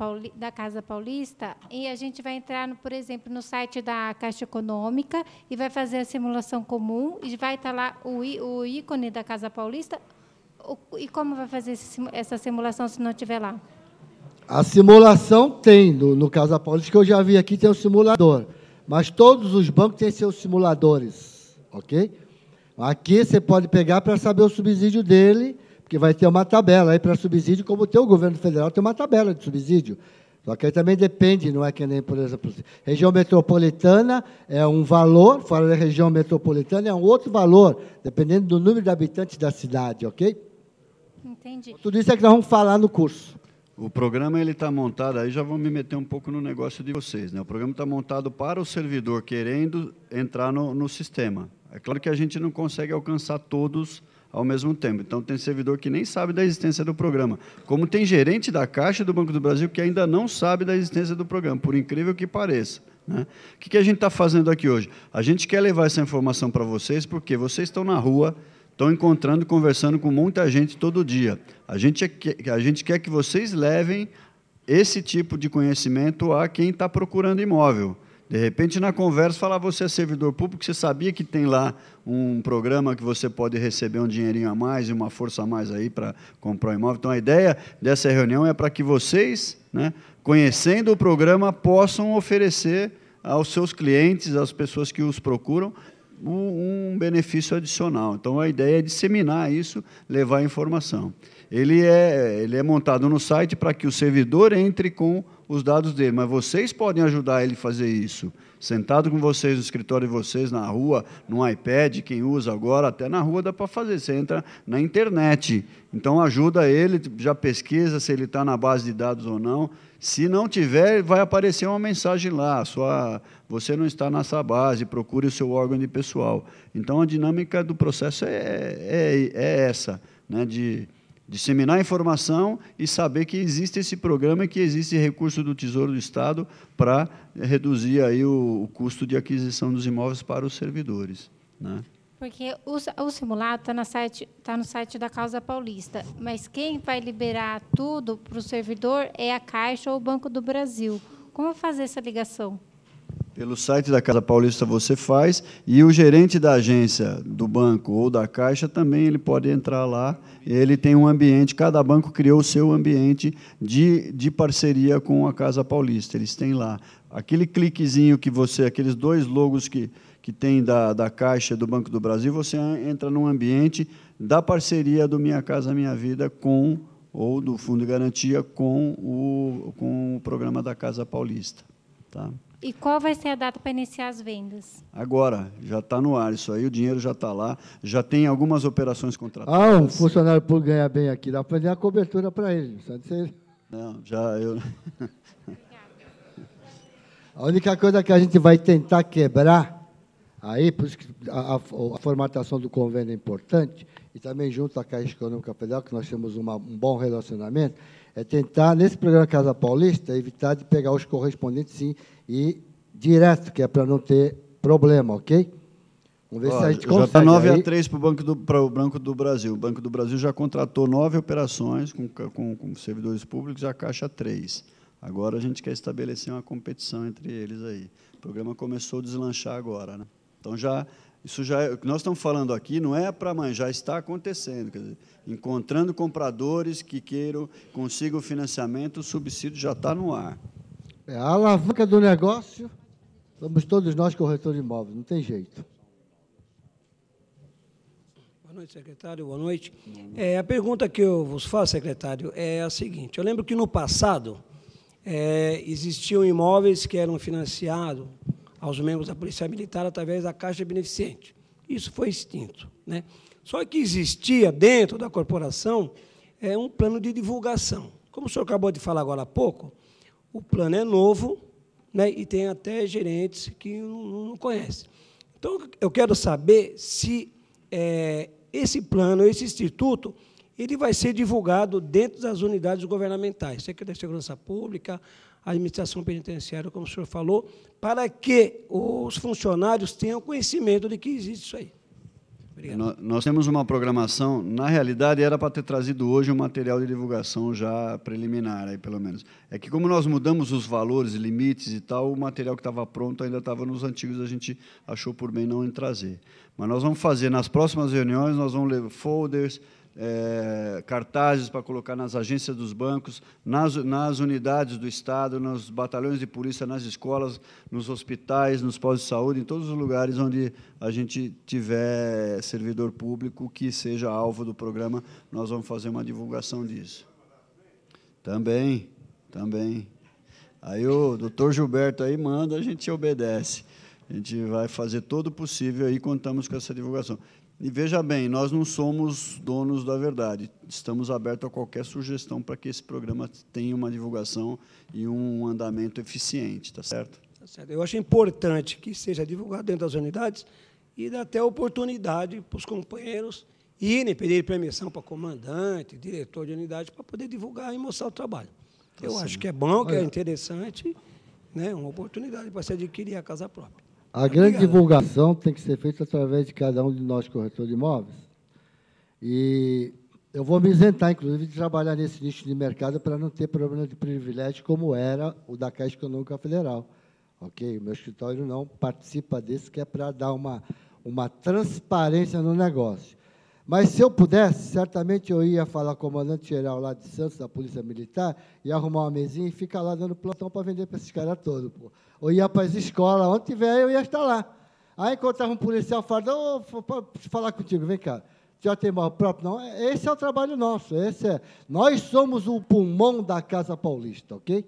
Paulista, e a gente vai entrar, por exemplo, no site da Caixa Econômica e vai fazer a simulação comum, e vai estar lá o ícone da Casa Paulista. E como vai fazer essa simulação se não estiver lá? A simulação tem, no Casa Paulista, que eu já vi aqui, tem um simulador. Mas todos os bancos têm seus simuladores, ok? Aqui você pode pegar para saber o subsídio dele, porque vai ter uma tabela aí para subsídio, como o governo federal tem uma tabela de subsídio. Só que aí também depende, não é que nem, por exemplo, região metropolitana é um valor, fora da região metropolitana é um outro valor, dependendo do número de habitantes da cidade, ok? Entendi. Tudo isso é que nós vamos falar no curso. O programa está montado, aí já vou me meter um pouco no negócio de vocês, né? O programa está montado para o servidor querendo entrar no sistema. É claro que a gente não consegue alcançar todos ao mesmo tempo. Então, tem servidor que nem sabe da existência do programa. Como tem gerente da Caixa e do Banco do Brasil que ainda não sabe da existência do programa, por incrível que pareça, né? O que a gente está fazendo aqui hoje? A gente quer levar essa informação para vocês, porque vocês estão na rua, estão encontrando, conversando com muita gente todo dia. A gente quer que vocês levem esse tipo de conhecimento a quem está procurando imóvel. De repente, na conversa, falar, você é servidor público, você sabia que tem lá um programa que você pode receber um dinheirinho a mais e uma força a mais aí para comprar um imóvel. Então, a ideia dessa reunião é para que vocês, né, conhecendo o programa, possam oferecer aos seus clientes, às pessoas que os procuram, um benefício adicional. Então, a ideia é disseminar isso, levar a informação. Ele é montado no site para que o servidor entre com os dados dele, mas vocês podem ajudar ele a fazer isso. Sentado com vocês no escritório de vocês, na rua, no iPad, quem usa agora, até na rua dá para fazer. Você entra na internet. Então, ajuda ele, já pesquisa se ele está na base de dados ou não. Se não tiver, vai aparecer uma mensagem lá, você não está nessa base, procure o seu órgão de pessoal. Então, a dinâmica do processo é essa, né, de disseminar a informação e saber que existe esse programa e que existe recurso do Tesouro do Estado para reduzir aí o custo de aquisição dos imóveis para os servidores, né? Porque o simulado está no site da Casa Paulista, mas quem vai liberar tudo para o servidor é a Caixa ou o Banco do Brasil. Como fazer essa ligação? Pelo site da Casa Paulista você faz, e o gerente da agência do banco ou da Caixa também ele pode entrar lá. Ele tem um ambiente, cada banco criou o seu ambiente de parceria com a Casa Paulista. Eles têm lá aquele cliquezinho que aqueles 2 logos que tem da Caixa do Banco do Brasil, você entra num ambiente da parceria do Minha Casa Minha Vida ou do Fundo de Garantia com o programa da Casa Paulista. Tá? E qual vai ser a data para iniciar as vendas? Agora, já está no ar isso aí, o dinheiro já está lá, já tem algumas operações contratadas. Um funcionário público ganha bem aqui, dá para fazer a cobertura para ele. Não, já eu... A única coisa que a gente vai tentar quebrar, aí, por isso que a formatação do convênio é importante, e também junto à Caixa Econômica Federal, que nós temos um bom relacionamento, é tentar, nesse programa Casa Paulista, evitar de pegar os correspondentes, sim, e direto, que é para não ter problema, ok? Vamos ver se a gente consegue. Já está 9-3 para o Banco do Brasil. O Banco do Brasil já contratou 9 operações com servidores públicos e a Caixa 3. Agora a gente quer estabelecer uma competição entre eles aí. O programa começou a deslanchar agora, né? Então, o que nós estamos falando aqui não é para amanhã, já está acontecendo. Quer dizer, encontrando compradores que consigam financiamento, o subsídio já está no ar. A alavanca do negócio, somos todos nós corretores de imóveis, não tem jeito. Boa noite, secretário. Boa noite. A pergunta que eu vos faço, secretário, é a seguinte. Eu lembro que, no passado, existiam imóveis que eram financiados aos membros da Polícia Militar através da Caixa Beneficente. Isso foi extinto, né? Só que existia, dentro da corporação, um plano de divulgação. Como o senhor acabou de falar agora há pouco, o plano é novo, né, e tem até gerentes que não conhecem. Então, eu quero saber se esse plano, esse instituto, ele vai ser divulgado dentro das unidades governamentais, Secretaria de Segurança Pública, Administração Penitenciária, como o senhor falou, para que os funcionários tenham conhecimento de que existe isso aí. Obrigado. Nós temos uma programação, na realidade, era para ter trazido hoje um material de divulgação já preliminar, aí, pelo menos. É que, como nós mudamos os valores, limites e tal, o material que estava pronto ainda estava nos antigos, a gente achou por bem não trazer. Mas nós vamos fazer, nas próximas reuniões, nós vamos ler folders, cartazes para colocar nas agências dos bancos, nas unidades do Estado, nos batalhões de polícia, nas escolas, nos hospitais, nos postos de saúde, em todos os lugares onde a gente tiver servidor público que seja alvo do programa, nós vamos fazer uma divulgação disso. Também. Aí o doutor Gilberto aí manda, a gente obedece. A gente vai fazer todo o possível aí, contamos com essa divulgação. E veja bem, nós não somos donos da verdade, estamos abertos a qualquer sugestão para que esse programa tenha uma divulgação e um andamento eficiente, tá certo? Tá certo. Eu acho importante que seja divulgado dentro das unidades e dá até oportunidade para os companheiros irem pedir permissão para comandante, diretor de unidade, para poder divulgar e mostrar o trabalho. Eu acho que é bom, que é interessante, né, uma oportunidade para se adquirir a casa própria. A grande divulgação tem que ser feita através de cada um de nós, corretores de imóveis. E eu vou me isentar, inclusive, de trabalhar nesse nicho de mercado para não ter problema de privilégio, como era o da Caixa Econômica Federal. Ok? O meu escritório não participa desse, que é para dar uma transparência no negócio. Mas, se eu pudesse, certamente eu ia falar com o comandante-geral lá de Santos, da Polícia Militar, ia arrumar uma mesinha e ficar lá dando plantão para vender para esses caras todos. Pô. Ou ia para as escolas, onde tiver, eu ia estar lá. Aí encontrava um policial, falava, preciso falar contigo, vem cá. Já tem mal próprio? Não, esse é o trabalho nosso. Nós somos o pulmão da Casa Paulista, ok?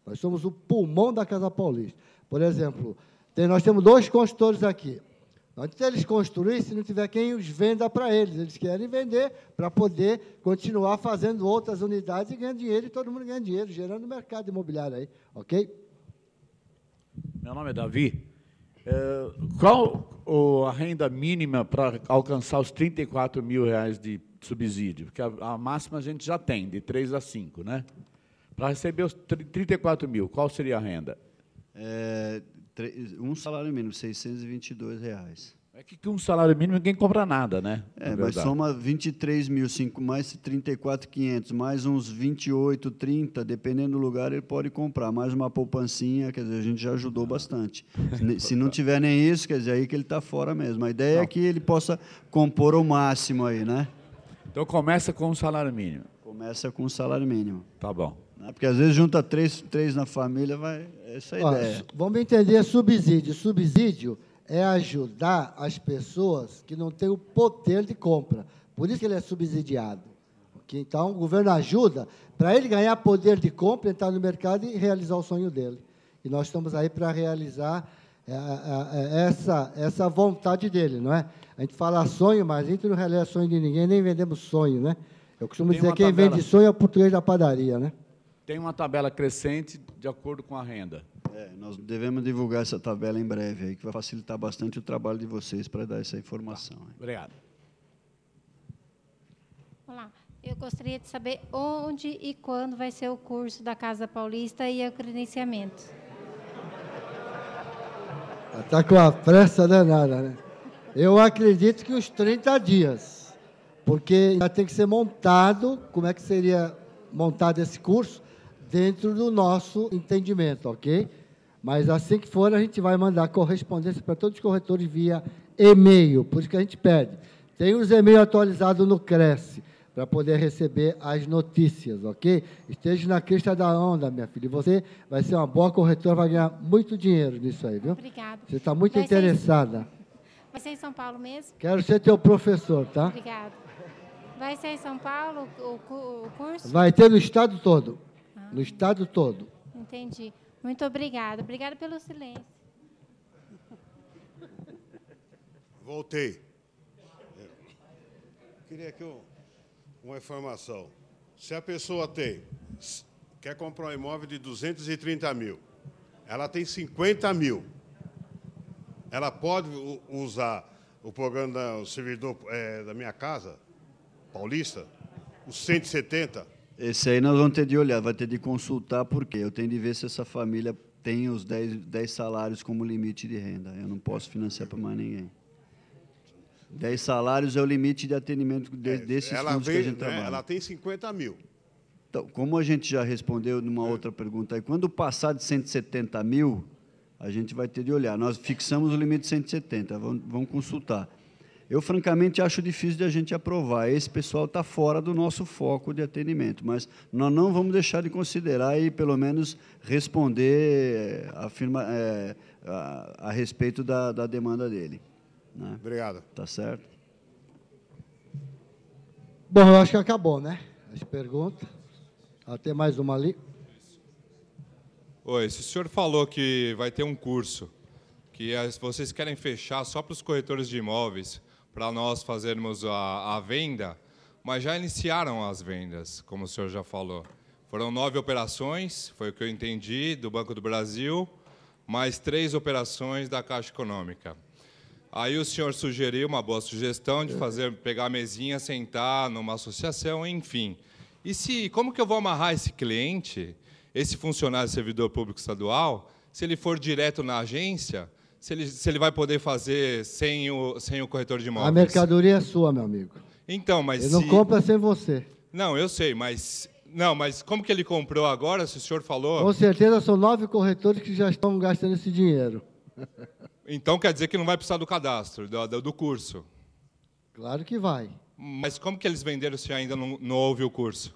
Nós somos o pulmão da Casa Paulista. Por exemplo, nós temos 2 construtores aqui. Antes deles construírem, se não tiver quem os venda para eles. Eles querem vender para poder continuar fazendo outras unidades e ganhando dinheiro, e todo mundo ganha dinheiro, gerando mercado imobiliário aí, ok? Meu nome é Davi. Qual a renda mínima para alcançar os R$34 mil de subsídio? Porque a máxima a gente já tem, de 3 a 5, né? Para receber os 34 mil, qual seria a renda? Um salário mínimo, R$622. É que um salário mínimo ninguém compra nada, né? Mas soma 23 mil, mais 34.500, mais uns 28, 30, dependendo do lugar, ele pode comprar. Mais uma poupancinha, quer dizer, a gente já ajudou bastante. Se não tiver nem isso, quer dizer, aí que ele está fora mesmo. A ideia é que ele possa compor o máximo aí, né? Então começa com um salário mínimo. Começa com um salário mínimo. Tá bom. Porque às vezes junta três na família, essa é a ideia. Vamos entender subsídio. Subsídio é ajudar as pessoas que não têm o poder de compra. Por isso que ele é subsidiado. Okay? Então, o governo ajuda para ele ganhar poder de compra, entrar no mercado e realizar o sonho dele. E nós estamos aí para realizar essa vontade dele, não é? A gente fala sonho, mas a gente não realiza sonho de ninguém, nem vendemos sonho, né? Eu costumo dizer que quem vende sonho é o português da padaria, né? Tem uma tabela crescente de acordo com a renda. Nós devemos divulgar essa tabela em breve, aí, que vai facilitar bastante o trabalho de vocês para dar essa informação. Obrigado. Olá, eu gostaria de saber onde e quando vai ser o curso da Casa Paulista e o credenciamento. Está com a pressa danada, né? Eu acredito que uns 30 dias, porque já tem que ser montado, como é que seria montado esse curso, dentro do nosso entendimento, ok? Mas assim que for, a gente vai mandar correspondência para todos os corretores via e-mail, por isso que a gente pede. Tem os e-mails atualizados no Cresce, para poder receber as notícias, ok? Esteja na crista da onda, minha filha, e você vai ser uma boa corretora, vai ganhar muito dinheiro nisso aí, viu? Obrigada. Você está muito interessada. Vai ser em São Paulo mesmo? Quero ser teu professor, tá? Obrigada. Vai ser em São Paulo o curso? Vai ter no estado todo. No estado todo. Entendi. Muito obrigada. Obrigada pelo silêncio. Voltei. Queria aqui uma informação. Se a pessoa quer comprar um imóvel de 230 mil, ela tem 50 mil, ela pode usar o programa do servidor da Minha Casa Paulista, os 170? Esse aí nós vamos ter de olhar, vai ter de consultar, porque eu tenho de ver se essa família tem os 10 salários como limite de renda. Eu não posso financiar para mais ninguém. 10 salários é o limite de atendimento desses fundos que a gente trabalha. Ela tem 50 mil. Então, como a gente já respondeu numa outra pergunta aí, quando passar de 170 mil, a gente vai ter de olhar. Nós fixamos o limite de 170, vamos consultar. Eu, francamente, acho difícil de a gente aprovar. Esse pessoal está fora do nosso foco de atendimento, mas nós não vamos deixar de considerar e, pelo menos, responder a respeito da demanda dele. Né? Obrigado. Tá certo? Bom, eu acho que acabou, né? As perguntas. Tem mais uma ali. Oi, se o senhor falou que vai ter um curso, que vocês querem fechar só para os corretores de imóveis, para nós fazermos a venda, mas já iniciaram as vendas, como o senhor já falou. Foram 9 operações, foi o que eu entendi, do Banco do Brasil, mais 3 operações da Caixa Econômica. Aí o senhor sugeriu uma boa sugestão de pegar a mesinha, sentar numa associação, enfim. Como que eu vou amarrar esse cliente, esse funcionário servidor público estadual, se ele for direto na agência, se ele vai poder fazer sem o corretor de imóveis? A mercadoria é sua, meu amigo. Então, mas ele não compra sem você. Não, eu sei, mas como que ele comprou agora, se o senhor falou? Com certeza são 9 corretores que já estão gastando esse dinheiro. Então quer dizer que não vai precisar do cadastro, do curso? Claro que vai. Mas como que eles venderam se ainda não houve o curso?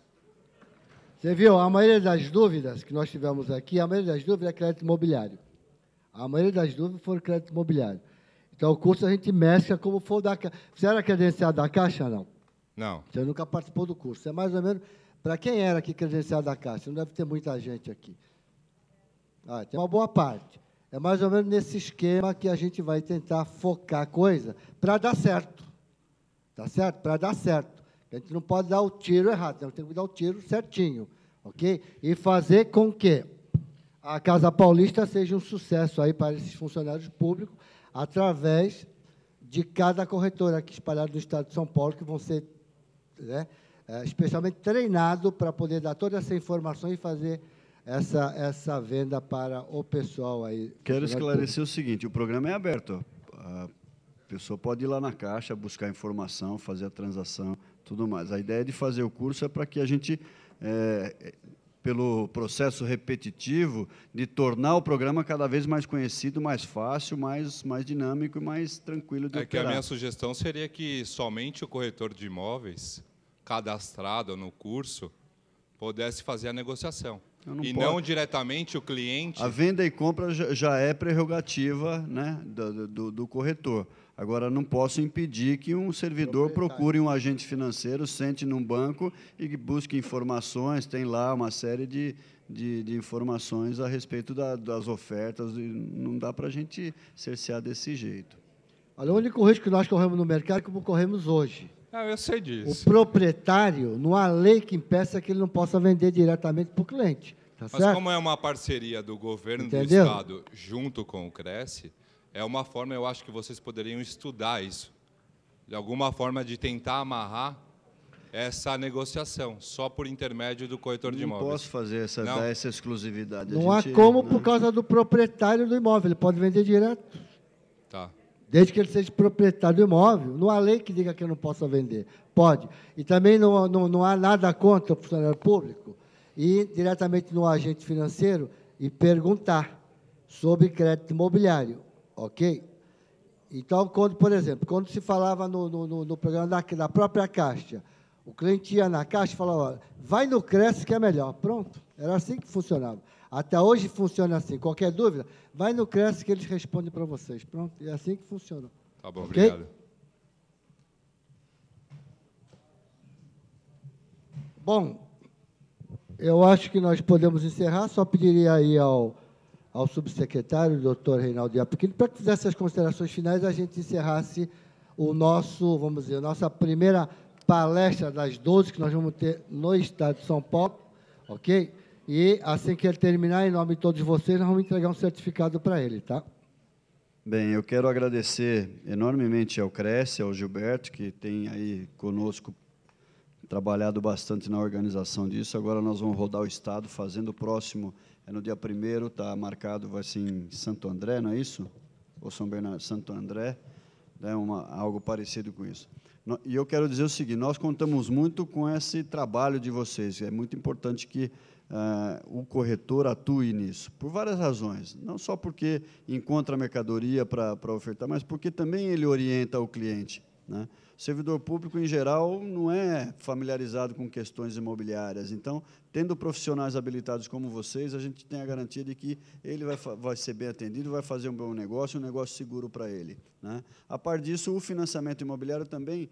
Você viu, a maioria das dúvidas que nós tivemos aqui, a maioria das dúvidas é crédito imobiliário. A maioria das dúvidas foram crédito imobiliário. Então, o curso a gente mescla como for da Caixa. Você era credenciado da Caixa, não? Não. Você nunca participou do curso. É mais ou menos... Para quem era aqui credenciado da Caixa? Não deve ter muita gente aqui. Ah, tem uma boa parte. É mais ou menos nesse esquema que a gente vai tentar focar a coisa para dar certo. Tá certo? Para dar certo. A gente não pode dar o tiro errado, nós temos que dar o tiro certinho, ok? E fazer com que a Casa Paulista seja um sucesso aí para esses funcionários públicos, através de cada corretora aqui espalhada no estado de São Paulo, que vão ser, né, especialmente treinados para poder dar toda essa informação e fazer essa venda para o pessoal aí. Quero esclarecer o seguinte, o programa é aberto. A pessoa pode ir lá na Caixa, buscar informação, fazer a transação, tudo mais. A ideia de fazer o curso é para que a gente, pelo processo repetitivo, de tornar o programa cada vez mais conhecido, mais fácil, mais dinâmico e mais tranquilo de operar. Que a minha sugestão seria que somente o corretor de imóveis cadastrado no curso pudesse fazer a negociação. Não diretamente o cliente. A venda e compra já é prerrogativa, né, do corretor. Agora, não posso impedir que um servidor procure um agente financeiro, sente num banco e busque informações. Tem lá uma série de informações a respeito das ofertas. E não dá para a gente cercear desse jeito. Olha, o único risco que nós corremos no mercado é como corremos hoje. Eu sei disso. O proprietário, não há lei que impeça que ele não possa vender diretamente para o cliente. Tá Mas certo? como é uma parceria do governo do Entendeu? Estado junto com o Cresce, é uma forma, eu acho que vocês poderiam estudar isso. De alguma forma de tentar amarrar essa negociação, só por intermédio do corretor de imóveis. Não posso fazer dar essa exclusividade. Não há como por causa do proprietário do imóvel. Ele pode vender direto. Tá. Desde que ele seja proprietário do imóvel. Não há lei que diga que eu não possa vender. Pode. E também não há nada contra o funcionário público ir diretamente no agente financeiro e perguntar sobre crédito imobiliário. Ok? Então, por exemplo, quando se falava no programa da própria Caixa, o cliente ia na Caixa e falava, vai no Cresce que é melhor. Pronto. Era assim que funcionava. Até hoje funciona assim. Qualquer dúvida, vai no Cresce que eles respondem para vocês. Pronto. É assim que funciona. Tá bom, okay? Obrigado. Bom, eu acho que nós podemos encerrar. Só pediria aí ao subsecretário, o doutor Reinaldo Iapequino, para que fizesse as considerações finais, a gente encerrasse o nosso, vamos dizer, nossa primeira palestra das 12 que nós vamos ter no estado de São Paulo, ok? E assim que ele terminar, em nome de todos vocês, nós vamos entregar um certificado para ele, tá? Bem, eu quero agradecer enormemente ao Cresce, ao Gilberto, que tem aí conosco trabalhado bastante na organização disso. Agora nós vamos rodar o estado, fazendo o próximo, no dia 1º, está marcado, vai ser em Santo André, não é isso? Ou São Bernardo, Santo André, né, algo parecido com isso. E eu quero dizer o seguinte, nós contamos muito com esse trabalho de vocês, é muito importante que o corretor atue nisso, por várias razões, não só porque encontra mercadoria para ofertar, mas porque também ele orienta o cliente, né? O servidor público, em geral, não é familiarizado com questões imobiliárias. Então, tendo profissionais habilitados como vocês, a gente tem a garantia de que ele vai ser bem atendido, vai fazer um bom negócio, um negócio seguro para ele, né? A par disso, o financiamento imobiliário também,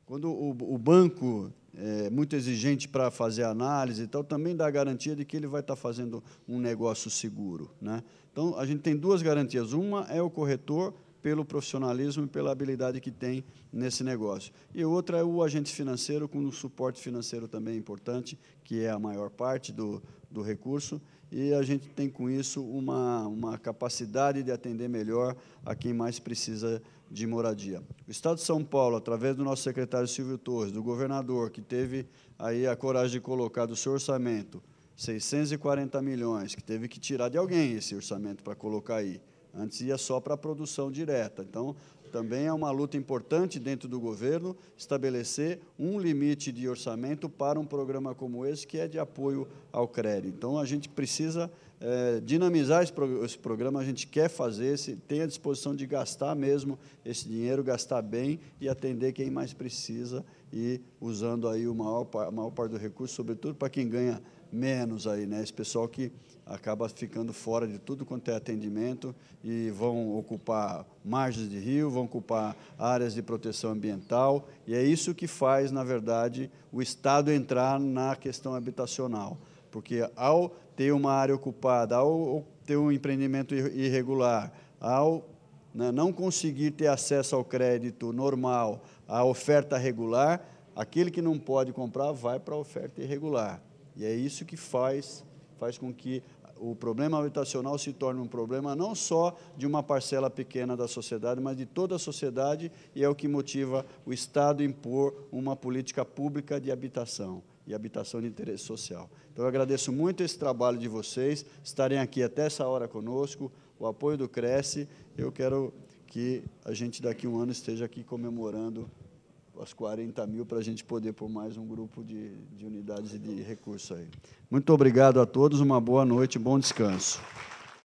quando o banco é muito exigente para fazer análise e tal, também dá a garantia de que ele vai estar fazendo um negócio seguro, né? Então, a gente tem duas garantias. Uma é o corretor, pelo profissionalismo e pela habilidade que tem nesse negócio. E outra é o agente financeiro, com um suporte financeiro também importante, que é a maior parte do recurso, e a gente tem, com isso, uma capacidade de atender melhor a quem mais precisa de moradia. O Estado de São Paulo, através do nosso secretário Silvio Torres, do governador, que teve aí a coragem de colocar do seu orçamento 640 milhões, que teve que tirar de alguém esse orçamento para colocar aí. Antes ia só para a produção direta. Então, também é uma luta importante dentro do governo estabelecer um limite de orçamento para um programa como esse, que é de apoio ao crédito. Então, a gente precisa dinamizar esse programa, a gente quer fazer, tem a disposição de gastar mesmo esse dinheiro, gastar bem e atender quem mais precisa, e usando aí a maior parte do recurso, sobretudo para quem ganha menos, aí, né? Esse pessoal que acaba ficando fora de tudo quanto é atendimento e vão ocupar margens de rio, vão ocupar áreas de proteção ambiental, e é isso que faz, na verdade, o Estado entrar na questão habitacional, porque ao ter uma área ocupada, ao ter um empreendimento irregular, ao não conseguir ter acesso ao crédito normal, à oferta regular, aquele que não pode comprar vai para a oferta irregular. E é isso que faz com que o problema habitacional se torne um problema não só de uma parcela pequena da sociedade, mas de toda a sociedade, e é o que motiva o Estado a impor uma política pública de habitação, e habitação de interesse social. Então, eu agradeço muito esse trabalho de vocês, estarem aqui até essa hora conosco, o apoio do Cresce. Eu quero que a gente, daqui a um ano, esteja aqui comemorando as 40 mil, para a gente poder pôr mais um grupo de unidades e de recursos aí. Muito obrigado a todos, uma boa noite, bom descanso.